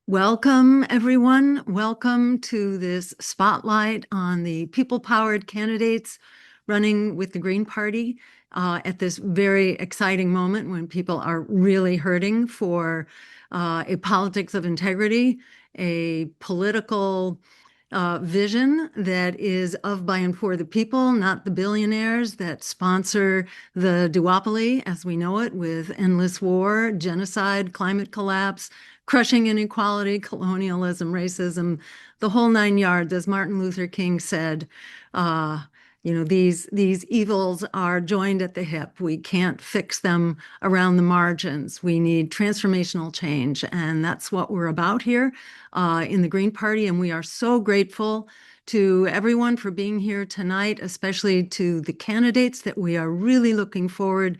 Welcome, everyone. Welcome to this spotlight on the people-powered candidates running with the Green Party at this very exciting moment when people are really hurting for a politics of integrity, a political vision that is of, by, and for the people, not the billionaires that sponsor the duopoly as we know it, with endless war, genocide, climate collapse, crushing inequality, colonialism, racism, the whole nine yards. As Martin Luther King said, these evils are joined at the hip. We can't fix them around the margins. We need transformational change, and that's what we're about here in the Green Party. And we are so grateful to everyone for being here tonight, especially to the candidates that we are really looking forward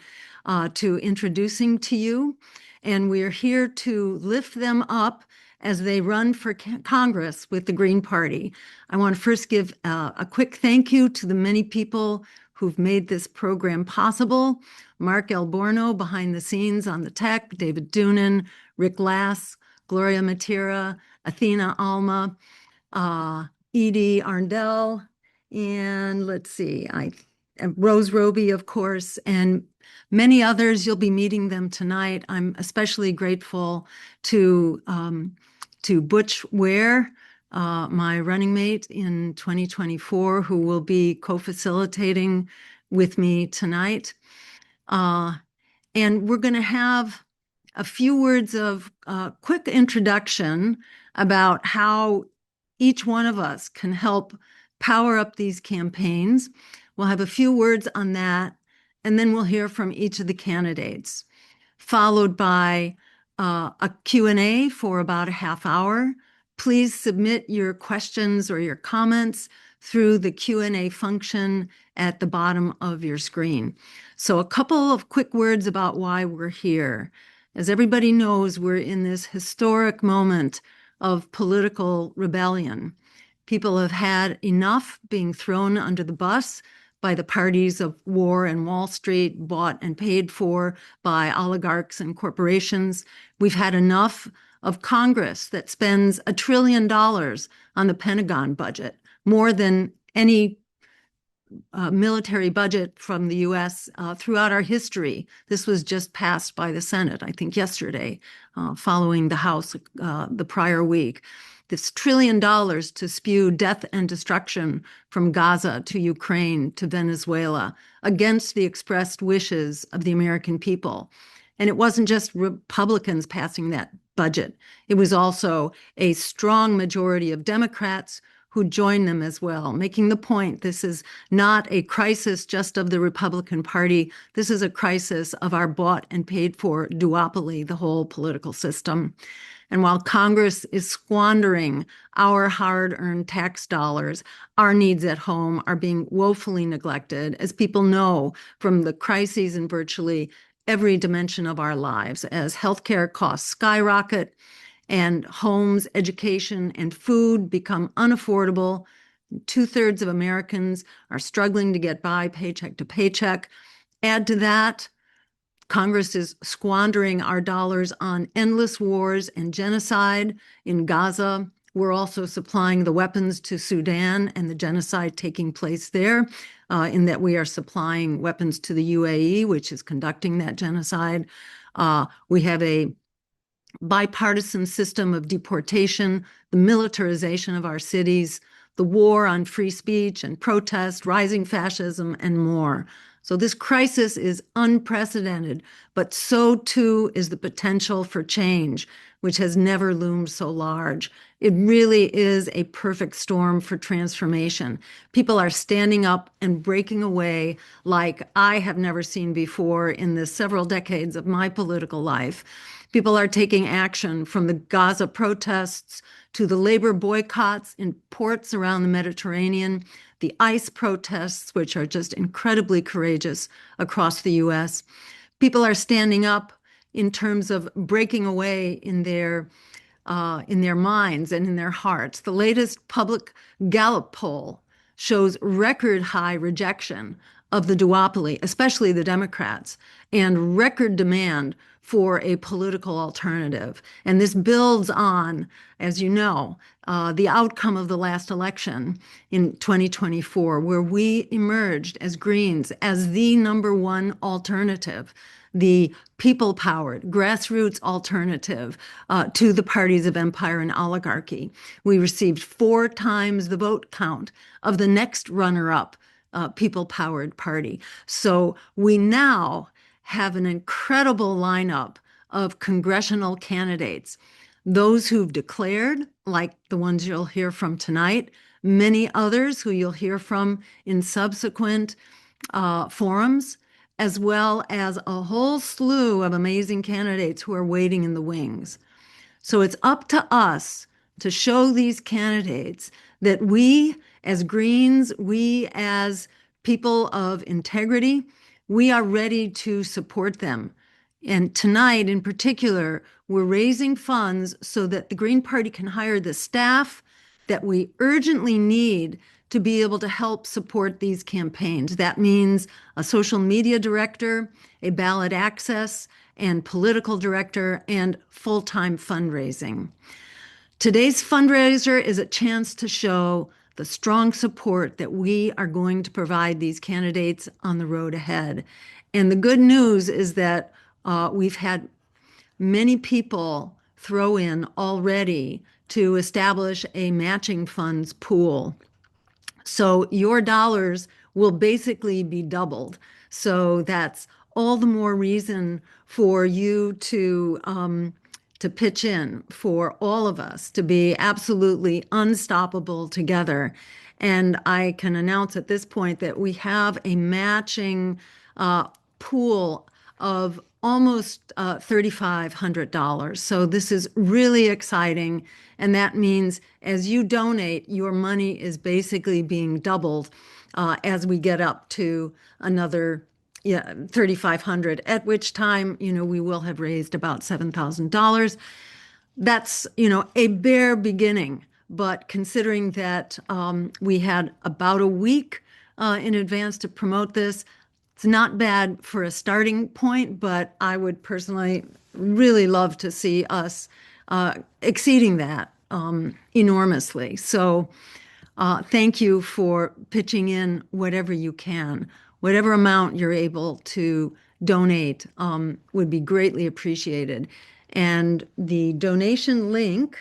to introducing to you. And we're here to lift them up as they run for Congress with the Green Party. I want to first give a quick thank you to the many people who've made this program possible. Mark Alborno behind the scenes on the tech, David Doonan, Rick Lass, Gloria Matera, Athena Alma, Edie Arndell, and let's see, Rose Roby, of course, and many others. You'll be meeting them tonight. I'm especially grateful to Butch Ware, my running mate in 2024, who will be co-facilitating with me tonight. And we're going to have a few words of quick introduction about how each one of us can help power up these campaigns. We'll have a few words on that, and then we'll hear from each of the candidates, followed by a Q&A for about a half hour. Please submit your questions or your comments through the Q&A function at the bottom of your screen. So a couple of quick words about why we're here. As everybody knows, we're in this historic moment of political rebellion. People have had enough being thrown under the bus by the parties of war and Wall Street, bought and paid for by oligarchs and corporations. We've had enough of Congress that spends $1 trillion on the Pentagon budget, more than any military budget from the U.S. Throughout our history. This was just passed by the Senate, I think yesterday, following the House the prior week. This $1 trillion to spew death and destruction from Gaza to Ukraine to Venezuela against the expressed wishes of the American people. And it wasn't just Republicans passing that budget. It was also a strong majority of Democrats who joined them as well, making the point this is not a crisis just of the Republican Party. This is a crisis of our bought and paid for duopoly, the whole political system. And while Congress is squandering our hard-earned tax dollars, our needs at home are being woefully neglected, as people know from the crises in virtually every dimension of our lives, as healthcare costs skyrocket and homes, education, and food become unaffordable. 2/3 of Americans are struggling to get by paycheck to paycheck. Add to that, Congress is squandering our dollars on endless wars and genocide in Gaza. We're also supplying the weapons to Sudan and the genocide taking place there, in that we are supplying weapons to the UAE, which is conducting that genocide. We have a bipartisan system of deportation, the militarization of our cities, the war on free speech and protest, rising fascism, and more. So this crisis is unprecedented, but so too is the potential for change, which has never loomed so large. It really is a perfect storm for transformation. People are standing up and breaking away like I have never seen before in the several decades of my political life. People are taking action, from the Gaza protests to the labor boycotts in ports around the Mediterranean, the ICE protests, which are just incredibly courageous across the U.S. People are standing up in terms of breaking away in their minds and in their hearts. The latest public Gallup poll shows record high rejection of the duopoly, especially the Democrats, and record demand for a political alternative. And this builds on, as you know, the outcome of the last election in 2024, where we emerged as Greens as the #1 alternative, the people-powered, grassroots alternative to the parties of empire and oligarchy. We received 4 times the vote count of the next runner-up people-powered party. So we now have an incredible lineup of congressional candidates, those who've declared, like the ones you'll hear from tonight, many others who you'll hear from in subsequent forums, as well as a whole slew of amazing candidates who are waiting in the wings. So it's up to us to show these candidates that we as Greens, we as people of integrity, we are ready to support them. And tonight in particular, we're raising funds so that the Green Party can hire the staff that we urgently need to be able to help support these campaigns. That means a social media director, a ballot access and political director, and full-time fundraising. Today's fundraiser is a chance to show the strong support that we are going to provide these candidates on the road ahead. And the good news is that we've had many people throw in already to establish a matching funds pool. So your dollars will basically be doubled. So that's all the more reason for you to pitch in, for all of us to be absolutely unstoppable together. And I can announce at this point that we have a matching pool of almost $3,500. So this is really exciting. And that means as you donate, your money is basically being doubled as we get up to another 3,500, at which time, we will have raised about $7,000. That's, a bare beginning. But considering that we had about a week in advance to promote this, it's not bad for a starting point, but I would personally really love to see us exceeding that enormously. So thank you for pitching in whatever you can. Whatever amount you're able to donate would be greatly appreciated. And the donation link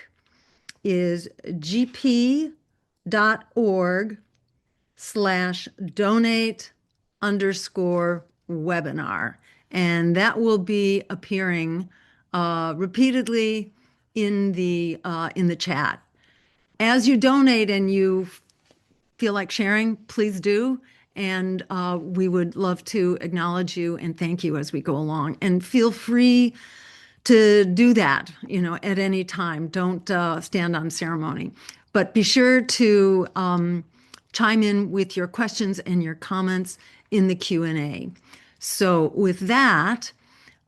is gp.org/donate_webinar. And that will be appearing repeatedly in the chat. As you donate and you feel like sharing, please do. And we would love to acknowledge you and thank you as we go along. And feel free to do that, at any time. Don't stand on ceremony. But be sure to chime in with your questions and your comments in the Q&A. So with that,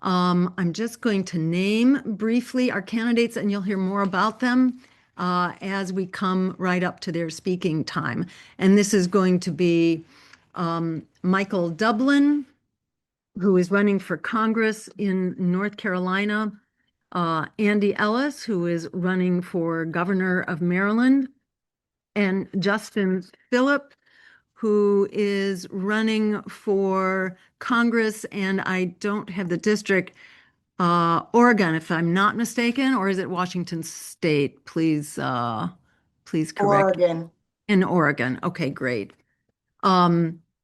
I'm just going to name briefly our candidates, and you'll hear more about them as we come right up to their speaking time. And this is going to be Michael Dublin, who is running for Congress in North Carolina, Andy Ellis, who is running for governor of Maryland, and Justin Phillip, who is running for Congress, and I don't have the district, Oregon, if I'm not mistaken, or is it Washington State? Please correct. Oregon. In Oregon. Okay, great.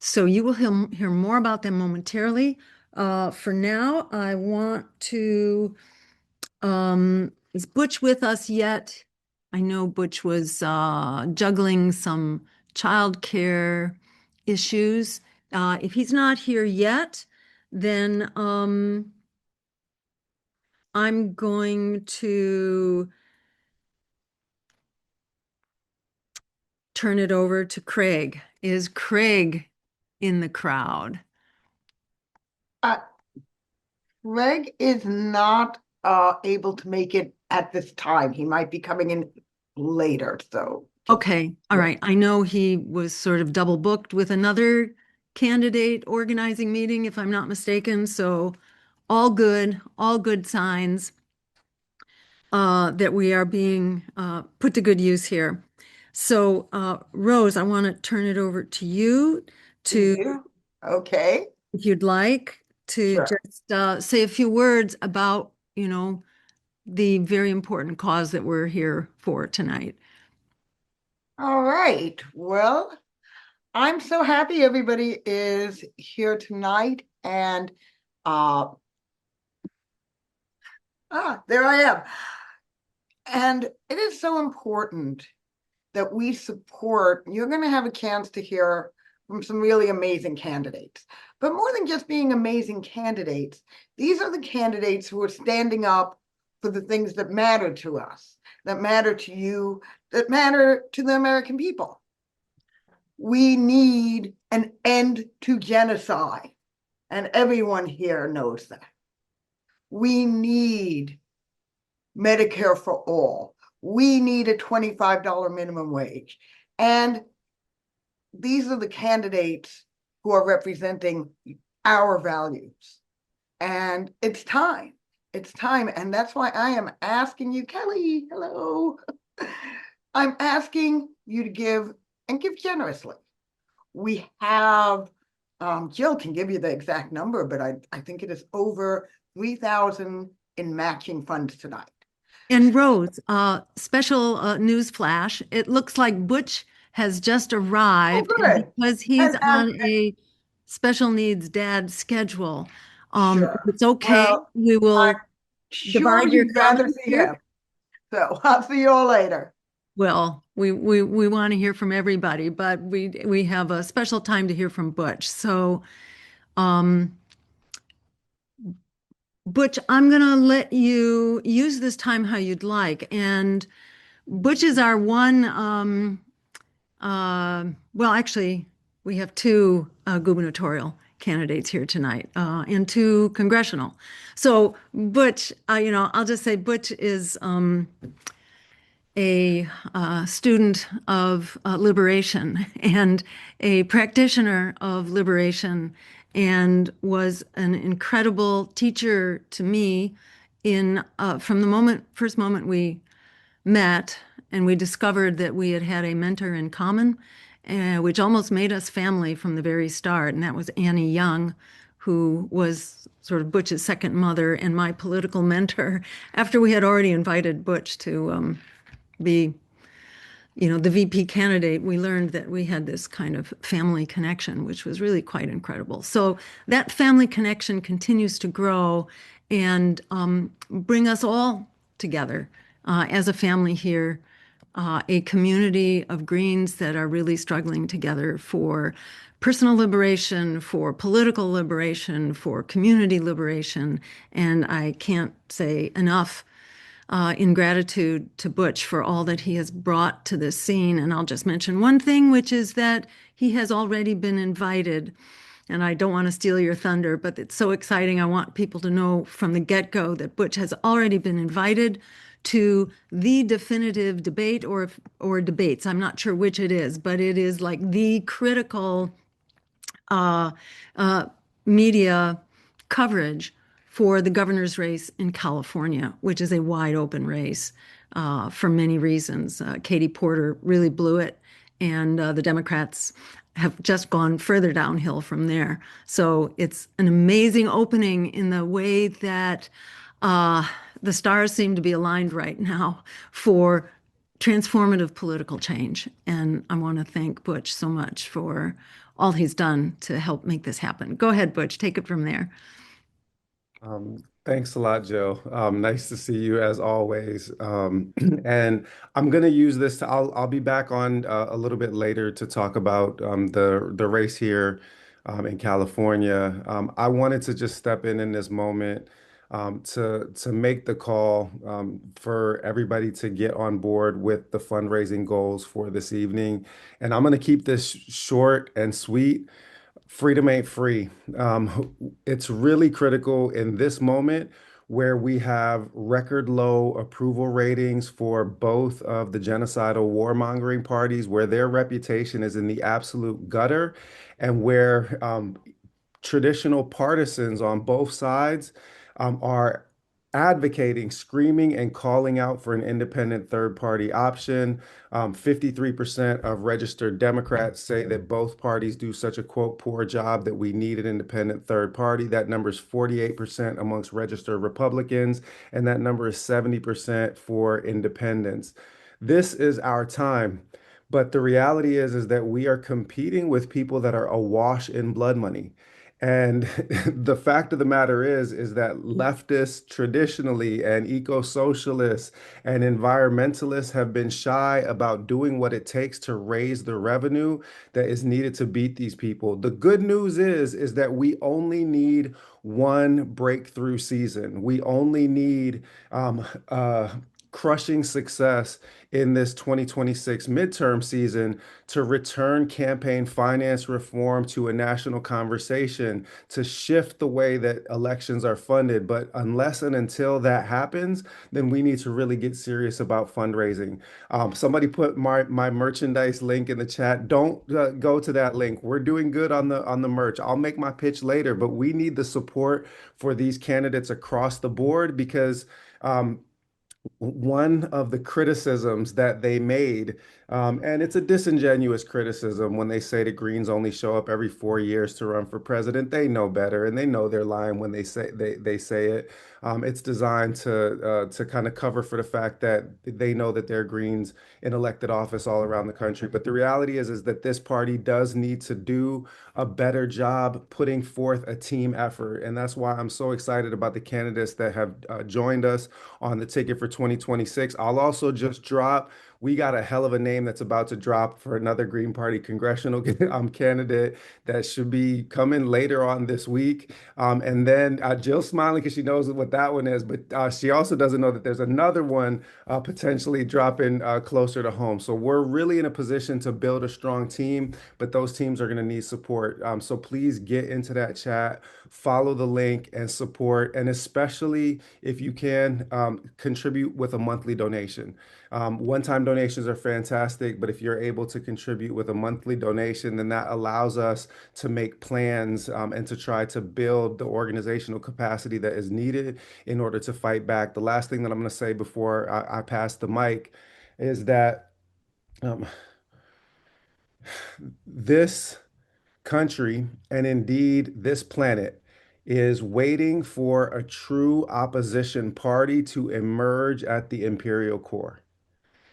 So you will hear more about them momentarily. For now, I want to, is Butch with us yet? I know Butch was juggling some childcare issues. If he's not here yet, then I'm going to turn it over to Craig. Is Craig in the crowd? Greg is not able to make it at this time. He might be coming in later, so. Okay, all right. I know he was sort of double booked with another candidate organizing meeting, if I'm not mistaken. So all good signs that we are being put to good use here. So, Rose, I want to turn it over to you To to, you? Okay, if you'd like, to sure. just say a few words about, the very important cause that we're here for tonight. All right. Well, I'm so happy everybody is here tonight and uh there I am. And it is so important that we support. You're going to have a chance to hear from some really amazing candidates. But more than just being amazing candidates, these are the candidates who are standing up for the things that matter to us, that matter to you, that matter to the American people. We need an end to genocide, and everyone here knows that. We need Medicare for all. We need a $25 minimum wage. And these are the candidates who are representing our values. And it's time. It's time. And that's why I am asking you, Kelly, hello. I'm asking you to give and give generously. We have, Jill can give you the exact number, but I think it is over 3,000 in matching funds tonight. And Rose, special news flash. It looks like Butch has just Oh, arrived, and good. because he's And on a special needs dad schedule, if sure. it's okay, Well, we I'm will sure divide your you'd rather comments see here. him. So I'll see you all later. Well, we want to hear from everybody, but we have a special time to hear from Butch. So, um, Butch, I'm gonna let you use this time how you'd like. And Butch is our one, well, actually, we have two gubernatorial candidates here tonight and two congressional. So Butch, I'll just say Butch is a student of liberation and a practitioner of liberation and was an incredible teacher to me in from the first moment we met and we discovered that we had had a mentor in common, which almost made us family from the very start. And that was Annie Young, who was sort of Butch's second mother and my political mentor after we had already invited Butch to be, the VP candidate. We learned that we had this kind of family connection, which was really quite incredible. So that family connection continues to grow and bring us all together as a family here, a community of Greens that are really struggling together for personal liberation, for political liberation, for community liberation. And I can't say enough in gratitude to Butch for all that he has brought to this scene. And I'll just mention one thing, which is that he has already been invited. And I don't want to steal your thunder, but it's so exciting. I want people to know from the get-go that Butch has already been invited to the definitive debate or debates. I'm not sure which it is, but it is like the critical uh, uh, media coverage for the governor's race in California, which is a wide open race for many reasons. Katie Porter really blew it, and the Democrats have just gone further downhill from there. So it's an amazing opening in the way that uh, the stars seem to be aligned right now for transformative political change. And I want to thank Butch so much for all he's done to help make this happen. Go ahead, Butch, take it from there. Thanks a lot, Joe. Nice to see you as always. And I'm gonna use this to, I'll be back on a little bit later to talk about the race here in California. I wanted to just step in this moment to make the call for everybody to get on board with the fundraising goals for this evening. And I'm gonna keep this short and sweet. Freedom ain't free. It's really critical in this moment where we have record low approval ratings for both of the genocidal warmongering parties, where their reputation is in the absolute gutter, and where traditional partisans on both sides are advocating, screaming, and calling out for an independent third party option. 53% of registered Democrats say that both parties do such a quote poor job that we need an independent third party. That number is 48% amongst registered Republicans, and that number is 70% for independents. This is our time. But the reality is that we are competing with people that are awash in blood money. And the fact of the matter is that leftists traditionally and eco-socialists and environmentalists have been shy about doing what it takes to raise the revenue that is needed to beat these people. The good news is that we only need one breakthrough season. We only need crushing success in this 2026 midterm season to return campaign finance reform to a national conversation, to shift the way that elections are funded. But unless and until that happens, then we need to really get serious about fundraising. Somebody put my merchandise link in the chat. Don't go to that link. We're doing good on the merch. I'll make my pitch later, but we need the support for these candidates across the board because one of the criticisms that they made, and it's a disingenuous criticism when they say the Greens only show up every 4 years to run for president. They know better, and they know they're lying when they say it. It's designed to kind of cover for the fact that they know that they're Greens in elected office all around the country. But the reality is that this party does need to do a better job putting forth a team effort, and that's why I'm so excited about the candidates that have joined us on the ticket for 2026. I'll also just drop, we got a hell of a name that's about to drop for another Green Party congressional candidate that should be coming later on this week. And then Jill's smiling because she knows what that one is, but she also doesn't know that there's another one potentially dropping closer to home. So we're really in a position to build a strong team, but those teams are going to need support. So please get into that chat, follow the link, and support. And especially if you can, contribute with a monthly donation. One-time donations are fantastic, but if you're able to contribute with a monthly donation, then that allows us to make plans and to try to build the organizational capacity that is needed in order to fight back. The last thing that I'm going to say before I pass the mic is that um, this country, and indeed this planet, is waiting for a true opposition party to emerge at the imperial core.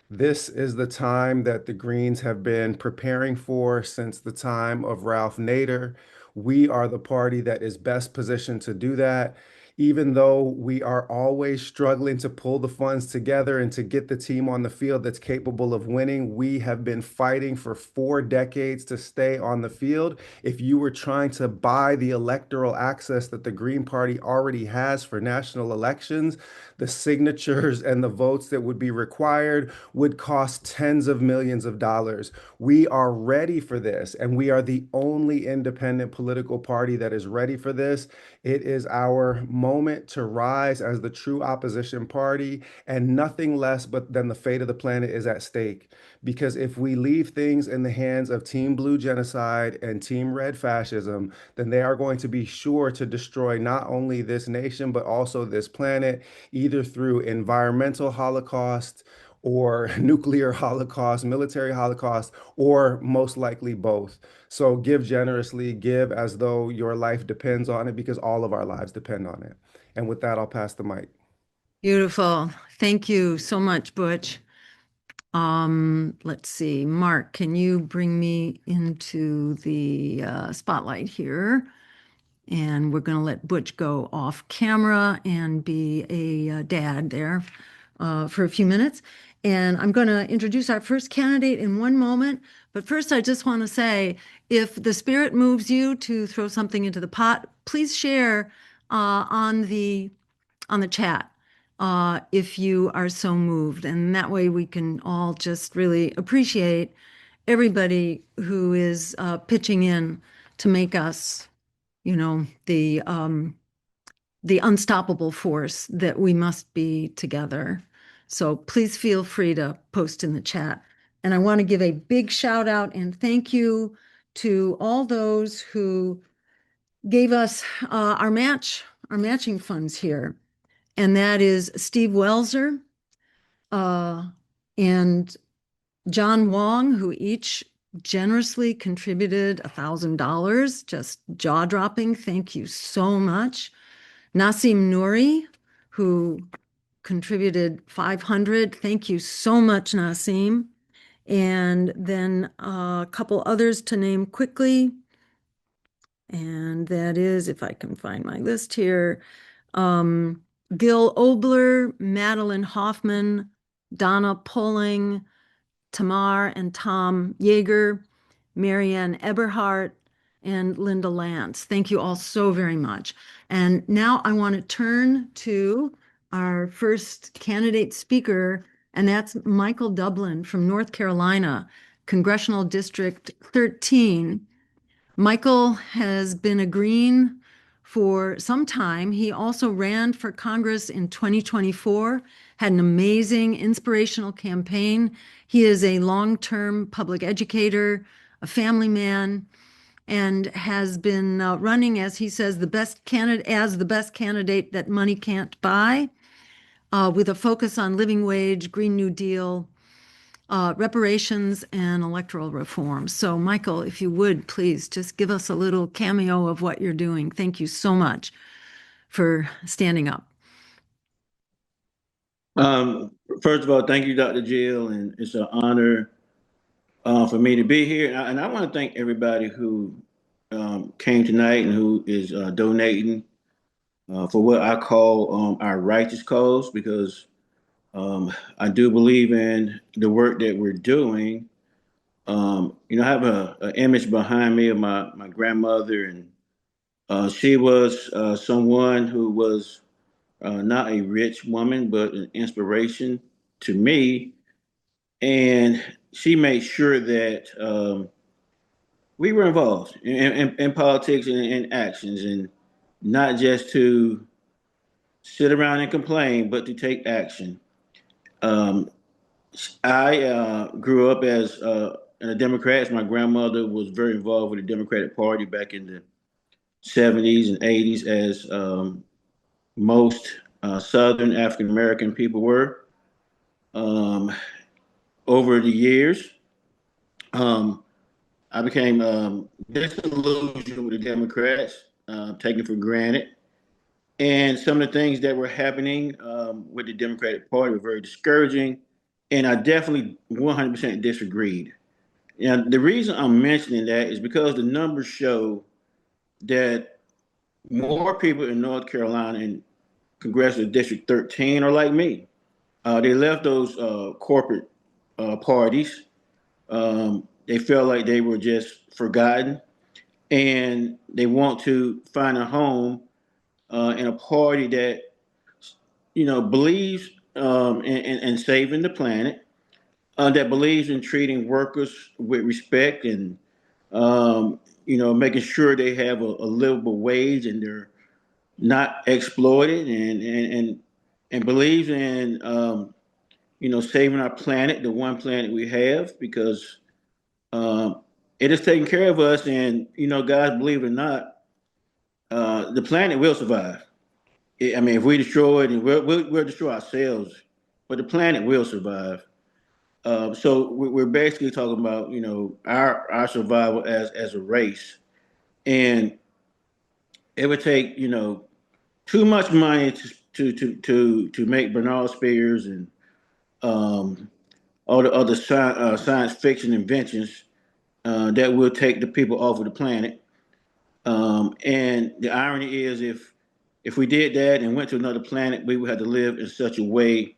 This is the time that the Greens have been preparing for since the time of Ralph Nader. We are the party that is best positioned to do that. Even though we are always struggling to pull the funds together and to get the team on the field that's capable of winning, we have been fighting for 4 decades to stay on the field. If you were trying to buy the electoral access that the Green Party already has for national elections, the signatures and the votes that would be required would cost tens of millions of dollars. We are ready for this, and we are the only independent political party that is ready for this. It is our moment to rise as the true opposition party, and nothing less but than the fate of the planet is at stake. Because if we leave things in the hands of Team Blue genocide and Team Red fascism, then they are going to be sure to destroy not only this nation, but also this planet, either through environmental holocaust or nuclear holocaust, military holocaust, or most likely both. So give generously, give as though your life depends on it, because all of our lives depend on it. And with that, I'll pass the mic. Beautiful. Thank you so much, Butch. Let's see, Mark, can you bring me into the spotlight here? And we're going to let Butch go off camera and be a dad there for a few minutes. And I'm going to introduce our first candidate in one moment. But first, I just want to say, if the spirit moves you to throw something into the pot, please share on the chat if you are so moved. And that way we can all just really appreciate everybody who is pitching in to make us, you know, the unstoppable force that we must be together. So please feel free to post in the chat. And I want to give a big shout out and thank you to all those who gave us our matching funds here. And that is Steve Welser and John Wong, who each generously contributed $1,000, just jaw-dropping. Thank you so much. Nasim Nouri, who contributed 500. Thank you so much, Nasim. And then a couple others to name quickly. And that is, if I can find my list here, Gil Obler, Madeline Hoffman, Donna Pulling, Tamar and Tom Yeager, Marianne Eberhardt, and Linda Lance. Thank you all so very much. And now I want to turn to our first candidate speaker, and that's Michael Dublin from North Carolina, Congressional District 13. Michael has been a Green for some time. He also ran for Congress in 2024, had an amazing, inspirational campaign. He is a long-term public educator, a family man, and has been running, as he says, the best candidate that money can't buy, with a focus on living wage, Green New Deal, reparations, and electoral reform. So, Michael, if you would, please just give us a little cameo of what you're doing. Thank you so much for standing up. First of all, thank you, Dr. Jill, and it's an honor for me to be here. And I want to thank everybody who came tonight and who is donating for what I call our righteous cause, because I do believe in the work that we're doing. I have an image behind me of my grandmother, and she was someone who was not a rich woman, but an inspiration to me. And she made sure that we were involved in politics and in actions, and not just to sit around and complain, but to take action. Um, I grew up as a Democrat. My grandmother was very involved with the Democratic Party back in the 70s and 80s, as most Southern African American people were. Um, Over the years, um, I became disillusioned with the Democrats, taken for granted. And some of the things that were happening with the Democratic Party were very discouraging. And I definitely 100% disagreed. And the reason I'm mentioning that is because the numbers show that more people in North Carolina in Congressional District 13 are like me. They left those corporate parties. They felt like they were just forgotten, and they want to find a home in a party that believes in saving the planet, that believes in treating workers with respect, and making sure they have a livable wage and they're not exploited, and believes in saving our planet, the one planet we have, because um, it is taking care of us. And guys, believe it or not, the planet will survive. I mean, if we destroy it, and we'll destroy ourselves, but the planet will survive. So we're basically talking about our survival as a race, and it would take too much money to make Bernard Spears and um, all the other science fiction inventions that will take the people off of the planet. And the irony is, if we did that and went to another planet, we would have to live in such a way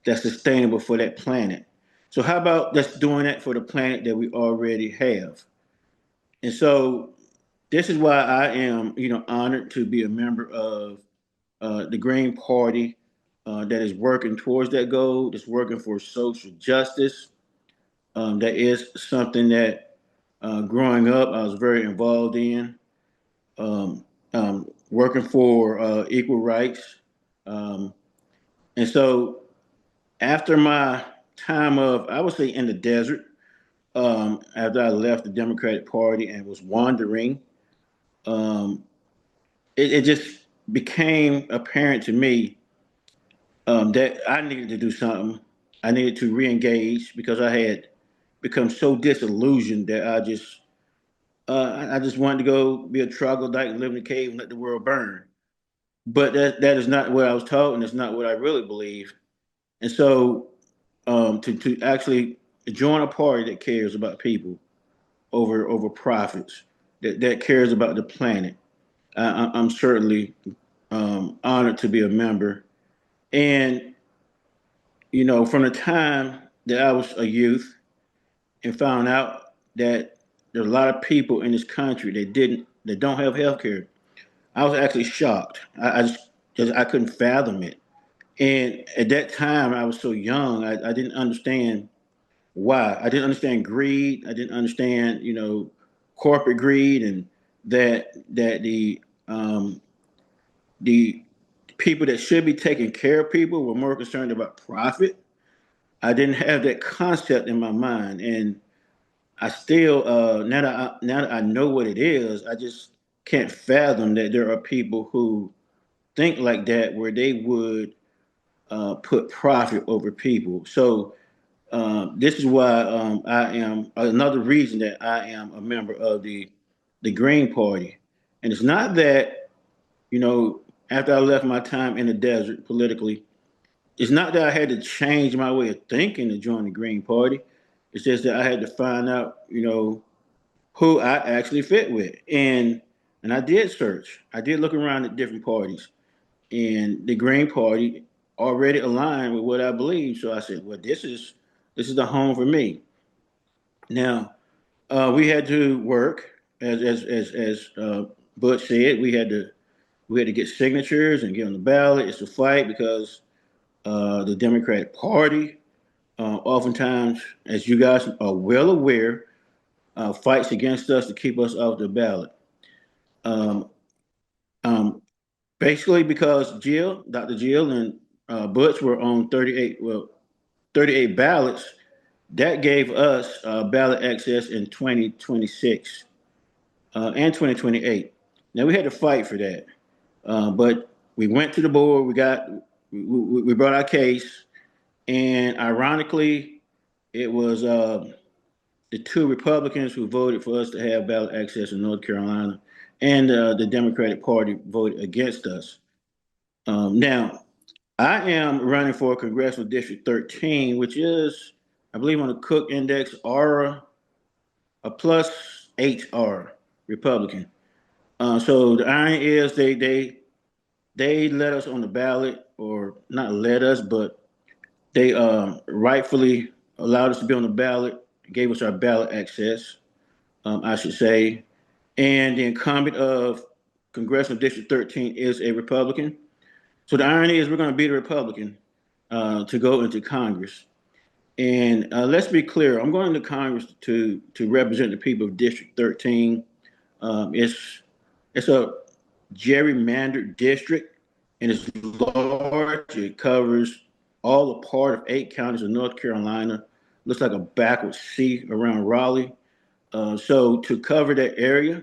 that's sustainable for that planet. So how about just doing that for the planet that we already have? And so this is why I am, honored to be a member of the Green Party that is working towards that goal, that's working for social justice. That is something that growing up I was very involved in, working for equal rights. Um, and so after my time of, I would say, in the desert, after I left the Democratic Party and was wandering, it just became apparent to me that I needed to do something. I needed to re-engage because I had become so disillusioned that I just wanted to go be a troglodyte and live in a cave and let the world burn. But that is not what I was taught, and it's not what I really believe. And so, to actually join a party that cares about people over profits, that cares about the planet, I'm certainly honored to be a member. And from the time that I was a youth and found out that there's a lot of people in this country that don't have health care, I was actually shocked. Just I couldn't fathom it. And at that time, I was so young. I didn't understand why. I didn't understand greed. I didn't understand, corporate greed, and that the people that should be taking care of people were more concerned about profit. I didn't have that concept in my mind, and I still now that I know what it is, I just can't fathom that there are people who think like that, where they would put profit over people. So this is why I am another reason that I am a member of the Green Party, and it's not that after I left my time in the desert politically, it's not that I had to change my way of thinking to join the Green Party. It's just that I had to find out who I actually fit with, and I did search. I did look around at different parties, and the Green Party already aligned with what I believe. So I said, well, this is the home for me. Now, we had to work as Butch said. We had to get signatures and get on the ballot. It's a fight because the Democratic Party, oftentimes, as you guys are well aware, fights against us to keep us off the ballot. Um, um, Basically, because Dr. Jill, and Butch were on 38 ballots. That gave us ballot access in 2026 and 2028. Now we had to fight for that, but we went to the board. We brought our case, and ironically, it was the two Republicans who voted for us to have ballot access in North Carolina, and the Democratic Party voted against us. Now, I am running for Congressional District 13, which is, I believe, on the Cook Index, Aura, a plus HR Republican. So the irony is they let us on the ballot, or not let us, but they rightfully allowed us to be on the ballot, gave us our ballot access, I should say. And the incumbent of Congressional District 13 is a Republican. So the irony is we're going to beat a Republican to go into Congress. And let's be clear, I'm going to Congress to represent the people of District 13. It's a gerrymandered district, and it's large. It covers all a part of 8 counties of North Carolina. Looks like a backward C around Raleigh. So to cover that area,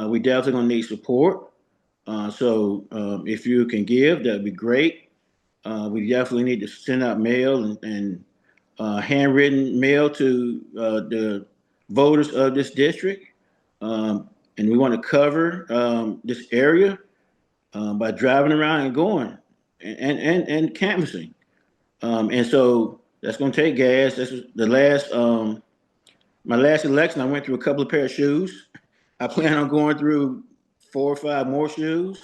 we definitely gonna need support. So if you can give, that'd be great. We definitely need to send out mail and handwritten mail to the voters of this district. And we want to cover this area by driving around and going and canvassing. And so that's going to take gas. This is the last, my last election, I went through a couple of pair of shoes. I plan on going through 4 or 5 more shoes.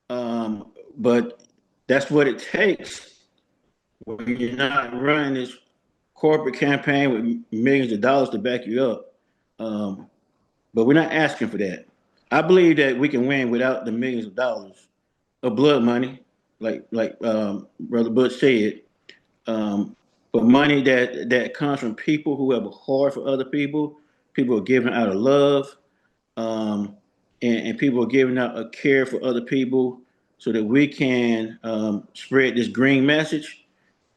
But that's what it takes when you're not running this corporate campaign with millions of dollars to back you up. But we're not asking for that. I believe that we can win without the millions of dollars of blood money, like Brother Butch said. But money that comes from people who have a heart for other people, people are giving out of love, and people are giving out a care for other people, so that we can spread this green message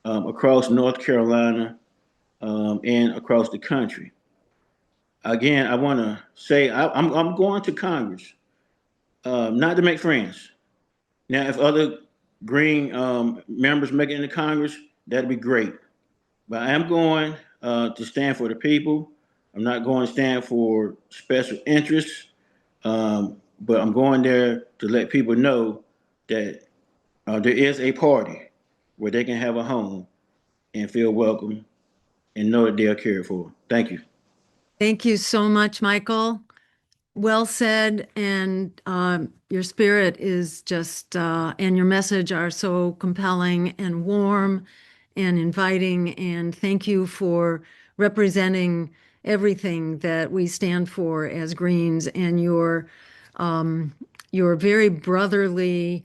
across North Carolina and across the country. Again, I want to say I'm going to Congress not to make friends. Now, if other Green members make it into Congress, that'd be great. But I am going to stand for the people. I'm not going to stand for special interests. But I'm going there to let people know that there is a party where they can have a home and feel welcome and know that they are cared for. Thank you. Thank you so much, Michael. Well said, and your spirit is just, and your message are so compelling and warm and inviting. And thank you for representing everything that we stand for as Greens, and your very brotherly,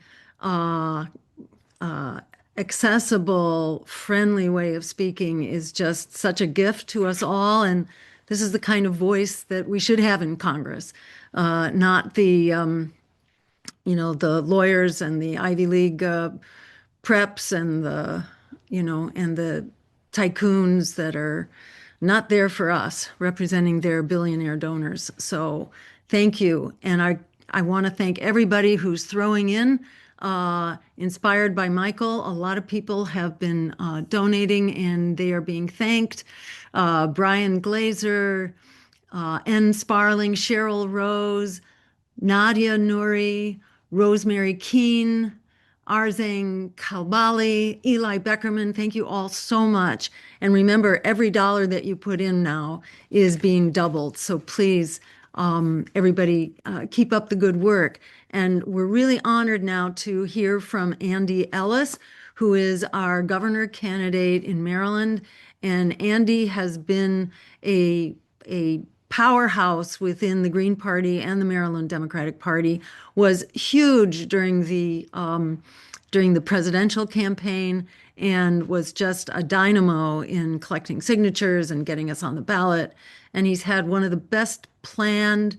accessible, friendly way of speaking is just such a gift to us all. And this is the kind of voice that we should have in Congress, not the lawyers and the Ivy League preps and the tycoons that are not there for us, representing their billionaire donors. So thank you. And I want to thank everybody who's throwing in, inspired by Michael. A lot of people have been donating and they are being thanked. Brian Glazer, N. Sparling, Cheryl Rose, Nadia Nouri, Rosemary Keene, Arzang Kalbali, Eli Beckerman, thank you all so much. And remember, every dollar that you put in now is being doubled. So please, everybody, keep up the good work. And we're really honored now to hear from Andy Ellis, who is our governor candidate in Maryland. And Andy has been a powerhouse within the Green Party and the Maryland Democratic Party, was huge during the presidential campaign, and was just a dynamo in collecting signatures and getting us on the ballot. And he's had one of the best planned,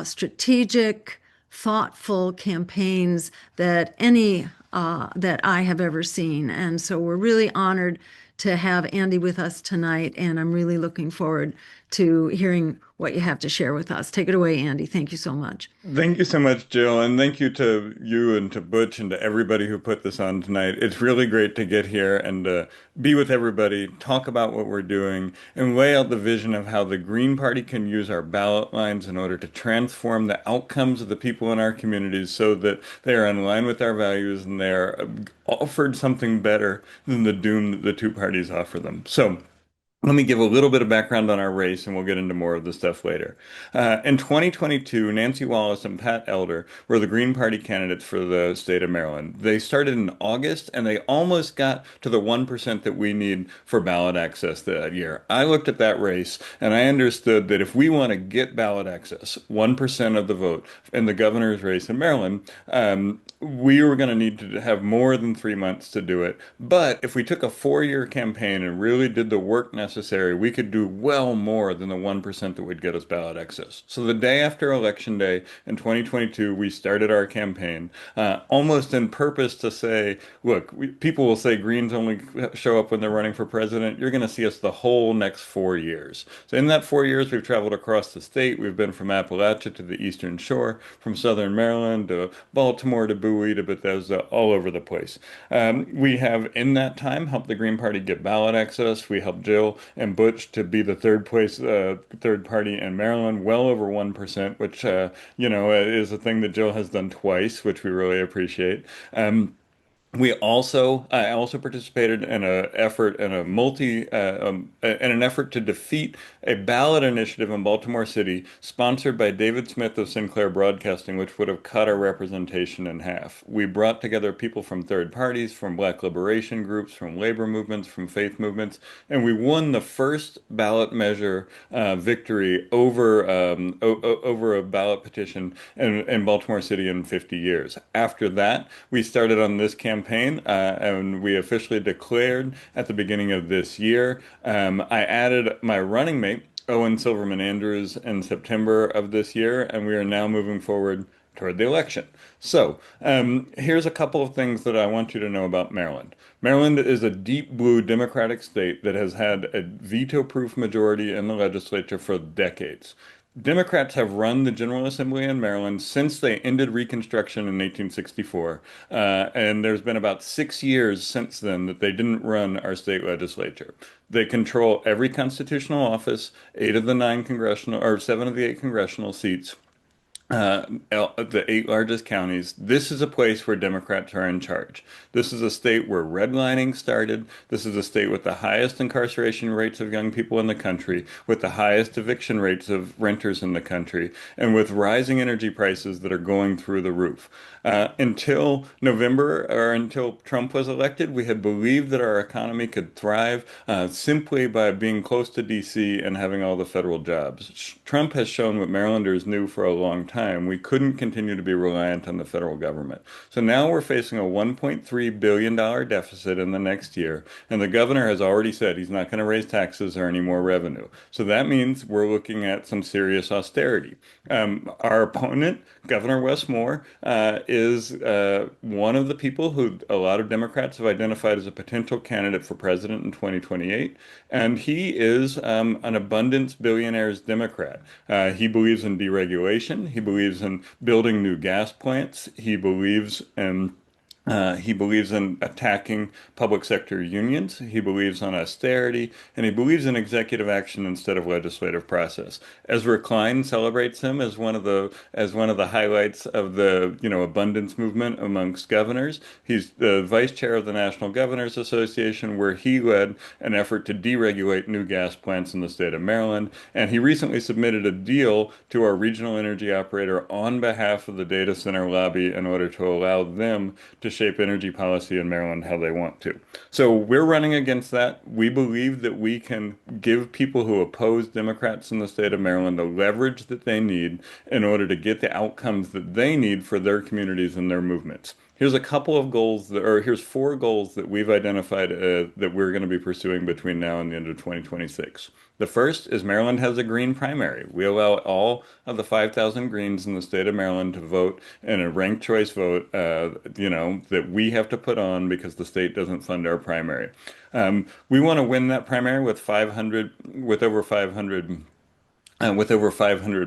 strategic, thoughtful campaigns that I have ever seen. And so we're really honored to have Andy with us tonight, and I'm really looking forward to hearing what you have to share with us. Take it away, Andy. Thank you so much. Thank you so much, Jill, and thank you to you and to Butch and to everybody who put this on tonight. It's really great to get here and be with everybody, talk about what we're doing, and lay out the vision of how the Green Party can use our ballot lines in order to transform the outcomes of the people in our communities so that they are in line with our values and they're offered something better than the doom that the two parties offer them. So let me give a little bit of background on our race, and we'll get into more of the stuff later. In 2022, Nancy Wallace and Pat Elder were the Green Party candidates for the state of Maryland. They started in August, and they almost got to the 1% that we need for ballot access that year. I looked at that race, and I understood that if we want to get ballot access, 1% of the vote in the governor's race in Maryland, we were going to need to have more than 3 months to do it. But if we took a 4-year campaign and really did the work necessary, we could do well more than the 1% that would get us ballot access. So the day after Election Day in 2022, we started our campaign, almost in purpose to say, look, people will say Greens only show up when they're running for president. You're going to see us the whole next 4 years. So in that 4 years, we've traveled across the state. We've been from Appalachia to the Eastern Shore, from Southern Maryland to Baltimore to Bowie to Bethesda, all over the place. We have, in that time, helped the Green Party get ballot access. We helped Jill and Butch to be the third party in Maryland, well over 1%, which, is a thing that Jill has done twice, which we really appreciate. I also participated in an effort to defeat a ballot initiative in Baltimore City sponsored by David Smith of Sinclair Broadcasting, which would have cut our representation in half. We brought together people from third parties, from Black liberation groups, from labor movements, from faith movements, and we won the first ballot measure victory over a ballot petition in Baltimore City in 50 years. After that, we started on this campaign, and we officially declared at the beginning of this year. I added my running mate, Owen Silverman Andrews, in September of this year, and we are now moving forward toward the election. So here's a couple of things that I want you to know about Maryland. Maryland is a deep blue Democratic state that has had a veto-proof majority in the legislature for decades. Democrats have run the General Assembly in Maryland since they ended Reconstruction in 1864. And there's been about 6 years since then that they didn't run our state legislature. They control every constitutional office, 7 of the 8 congressional seats, the 8 largest counties. This is a place where Democrats are in charge. This is a state where redlining started. This is a state with the highest incarceration rates of young people in the country, with the highest eviction rates of renters in the country, and with rising energy prices that are going through the roof. Until November, or until Trump was elected, we had believed that our economy could thrive simply by being close to DC and having all the federal jobs. Trump has shown what Marylanders knew for a long time. We couldn't continue to be reliant on the federal government. So now we're facing a $1.3 billion deficit in the next year, and the governor has already said he's not going to raise taxes or any more revenue. So that means we're looking at some serious austerity. Our opponent, Governor Wes Moore, is one of the people who a lot of Democrats have identified as a potential candidate for president in 2028. And he is an abundance billionaires Democrat. He believes in deregulation. He believes in building new gas plants. He believes in attacking public sector unions. He believes in austerity, and he believes in executive action instead of legislative process. Ezra Klein celebrates him as one of the highlights of the abundance movement amongst governors. He's the vice chair of the National Governors Association, where he led an effort to deregulate new gas plants in the state of Maryland. And he recently submitted a deal to our regional energy operator on behalf of the data center lobby in order to allow them to shape energy policy in Maryland how they want to. So we're running against that. We believe that we can give people who oppose Democrats in the state of Maryland the leverage that they need in order to get the outcomes that they need for their communities and their movements. Here's here's 4 goals that we've identified that we're going to be pursuing between now and the end of 2026. The first is Maryland has a green primary. We allow all of the 5,000 Greens in the state of Maryland to vote in a ranked choice vote, that we have to put on because the state doesn't fund our primary. We want to win that primary with over 500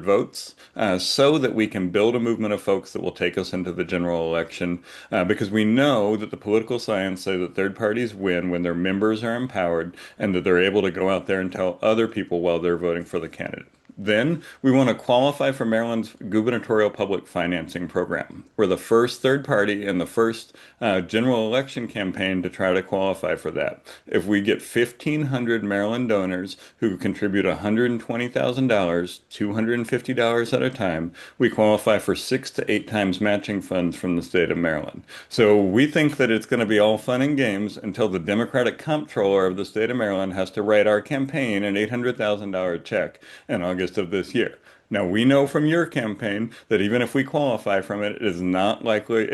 votes, so that we can build a movement of folks that will take us into the general election, because we know that the political science say that third parties win when their members are empowered and that they're able to go out there and tell other people while they're voting for the candidate. Then we want to qualify for Maryland's gubernatorial public financing program. We're the first third party in the first general election campaign to try to qualify for that. If we get 1,500 Maryland donors who contribute $120,000, $250 at a time, we qualify for 6 to 8 times matching funds from the state of Maryland. So we think that it's going to be all fun and games until the Democratic comptroller of the state of Maryland has to write our campaign an $800,000 check in August of this year. Now, we know from your campaign that even if we qualify from it, it is likely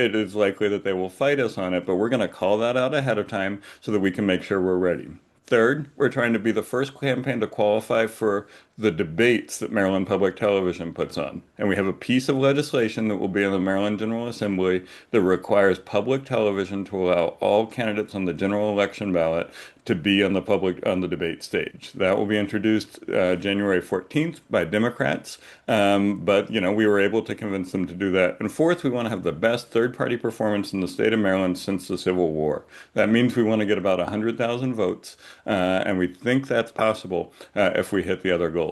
that they will fight us on it, but we're going to call that out ahead of time so that we can make sure we're ready. Third, we're trying to be the first campaign to qualify for the debates that Maryland Public Television puts on. And we have a piece of legislation that will be in the Maryland General Assembly that requires public television to allow all candidates on the general election ballot to be on the debate stage. That will be introduced January 14th by Democrats, but we were able to convince them to do that. And fourth, we want to have the best third-party performance in the state of Maryland since the Civil War. That means we want to get about 100,000 votes, and we think that's possible if we hit the other goals.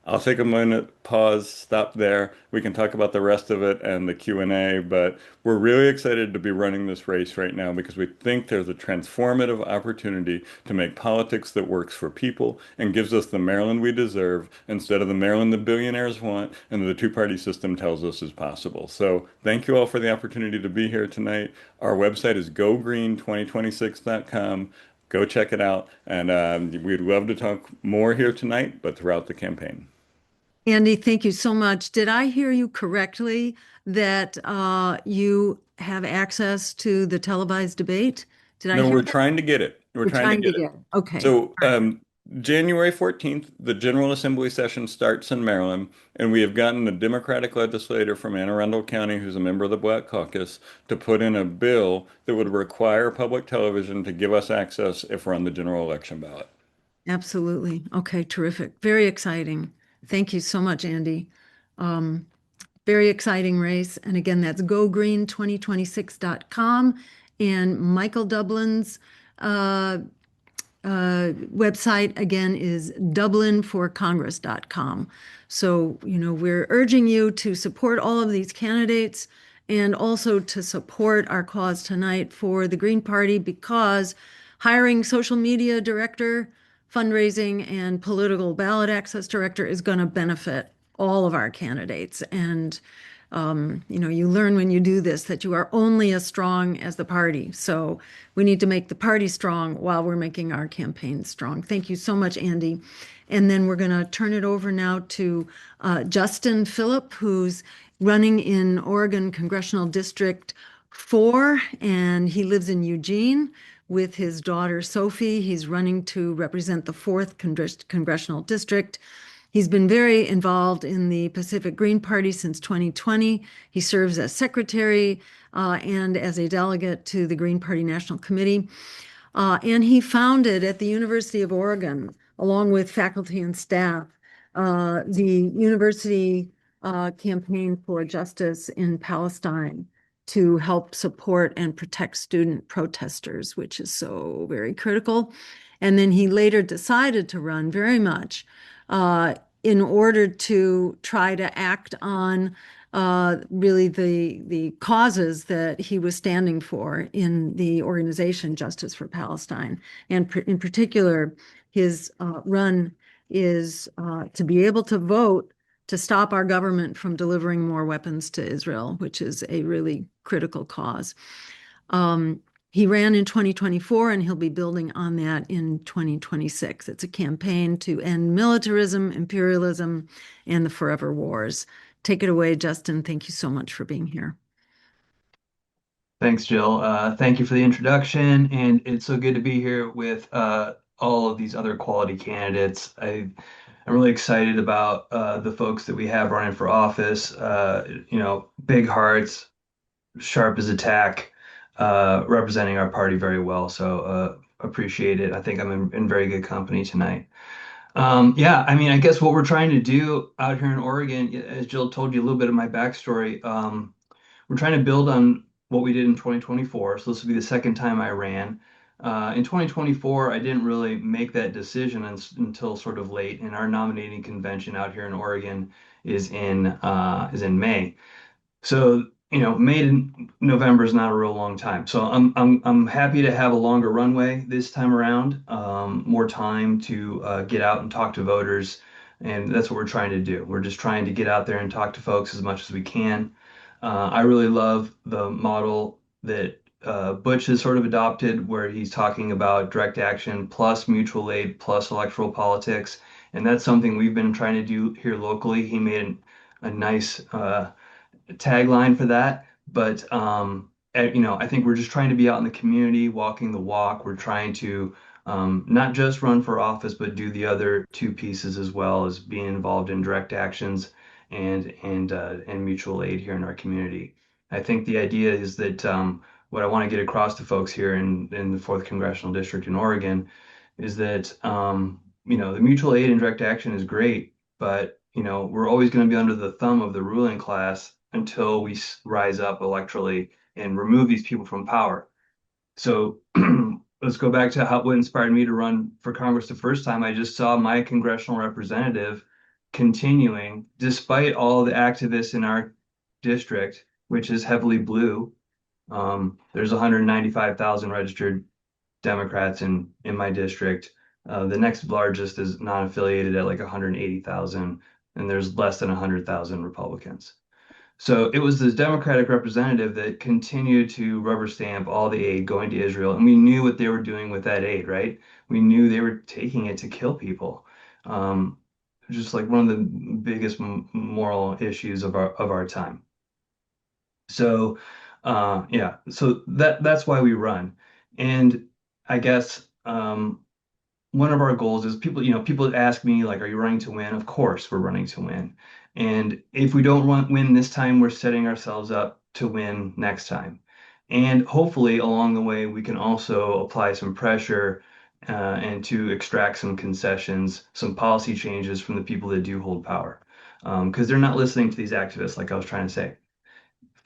I'll take a minute, pause, stop there. We can talk about the rest of it and the Q&A, but we're really excited to be running this race right now because we think there's a transformative opportunity to make politics that works for people and gives us the Maryland we deserve instead of the Maryland the billionaires want and the two-party system tells us is possible. So thank you all for the opportunity to be here tonight. Our website is gogreen2026.com. Go check it out, and we'd love to talk more here tonight, but throughout the campaign. Andy, thank you so much. Did I hear you correctly that you have access to the televised debate? No, we're trying to get it. We're trying to get it. Okay. So January 14th, the General Assembly session starts in Maryland, and we have gotten a Democratic legislator from Anne Arundel County, who's a member of the Black Caucus, to put in a bill that would require public television to give us access if we're on the general election ballot. Absolutely. Okay, terrific. Very exciting. Thank you so much, Andy. Very exciting race. And again, that's gogreen2026.com. And Michael Dublin's website again is dublinforcongress.com. So, we're urging you to support all of these candidates and also to support our cause tonight for the Green Party, because hiring social media director, fundraising, and political ballot access director is going to benefit all of our candidates. And you learn when you do this that you are only as strong as the party. So we need to make the party strong while we're making our campaign strong. Thank you so much, Andy. And then we're going to turn it over now to Justin Phillip, who's running in Oregon Congressional District 4, and he lives in Eugene with his daughter Sophie. He's running to represent the 4th Congressional District. He's been very involved in the Pacific Green Party since 2020. He serves as secretary and as a delegate to the Green Party National Committee. And he founded at the University of Oregon, along with faculty and staff, the University Campaign for Justice in Palestine to help support and protect student protesters, which is so very critical. And then he later decided to run very much in order to try to act on really the causes that he was standing for in the organization Justice for Palestine. And in particular, his run is to be able to vote to stop our government from delivering more weapons to Israel, which is a really critical cause. He ran in 2024, and he'll be building on that in 2026. It's a campaign to end militarism, imperialism, and the forever wars. Take it away, Justin. Thank you so much for being here. Thanks, Jill. Thank you for the introduction, and it's so good to be here with all of these other quality candidates. I'm really excited about the folks that we have running for office. Big hearts, sharp as a tack, representing our party very well. So appreciate it. I think I'm in very good company tonight. I guess what we're trying to do out here in Oregon, as Jill told you a little bit of my backstory, we're trying to build on what we did in 2024. So this will be the second time I ran. In 2024, I didn't really make that decision until sort of late, and our nominating convention out here in Oregon is in May. So May to November is not a real long time. So I'm happy to have a longer runway this time around, more time to get out and talk to voters, and that's what we're trying to do. We're just trying to get out there and talk to folks as much as we can. I really love the model that Butch has sort of adopted, where he's talking about direct action plus mutual aid plus electoral politics, and that's something we've been trying to do here locally. He made a nice tagline for that, but I think we're just trying to be out in the community, walking the walk. We're trying to not just run for office, but do the other two pieces as well, as being involved in direct actions and mutual aid here in our community. I think the idea is that what I want to get across to folks here in the 4th Congressional District in Oregon is that the mutual aid and direct action is great, but we're always going to be under the thumb of the ruling class until we rise up electorally and remove these people from power. So let's go back to what inspired me to run for Congress the first time. I just saw my congressional representative continuing, despite all the activists in our district, which is heavily blue. There's 195,000 registered Democrats in my district. The next largest is non-affiliated at like 180,000, and there's less than 100,000 Republicans. So it was this Democratic representative that continued to rubber stamp all the aid going to Israel, and we knew what they were doing with that aid, right? We knew they were taking it to kill people. Just like one of the biggest moral issues of our time. So so that's why we run. And I guess one of our goals is people ask me, like, are you running to win? Of course we're running to win. And if we don't win this time, we're setting ourselves up to win next time. And hopefully along the way, we can also apply some pressure and to extract some concessions, some policy changes from the people that do hold power, because they're not listening to these activists, like I was trying to say.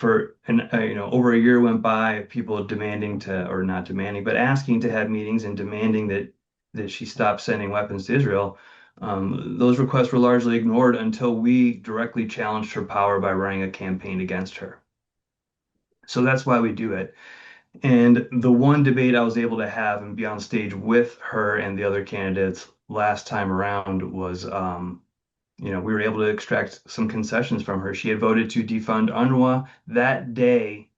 Over a year went by, people demanding to, or not demanding, but asking to have meetings and demanding that she stop sending weapons to Israel. Those requests were largely ignored until we directly challenged her power by running a campaign against her. So that's why we do it. And the one debate I was able to have and be on stage with her and the other candidates last time around was, we were able to extract some concessions from her. She had voted to defund UNRWA. That day,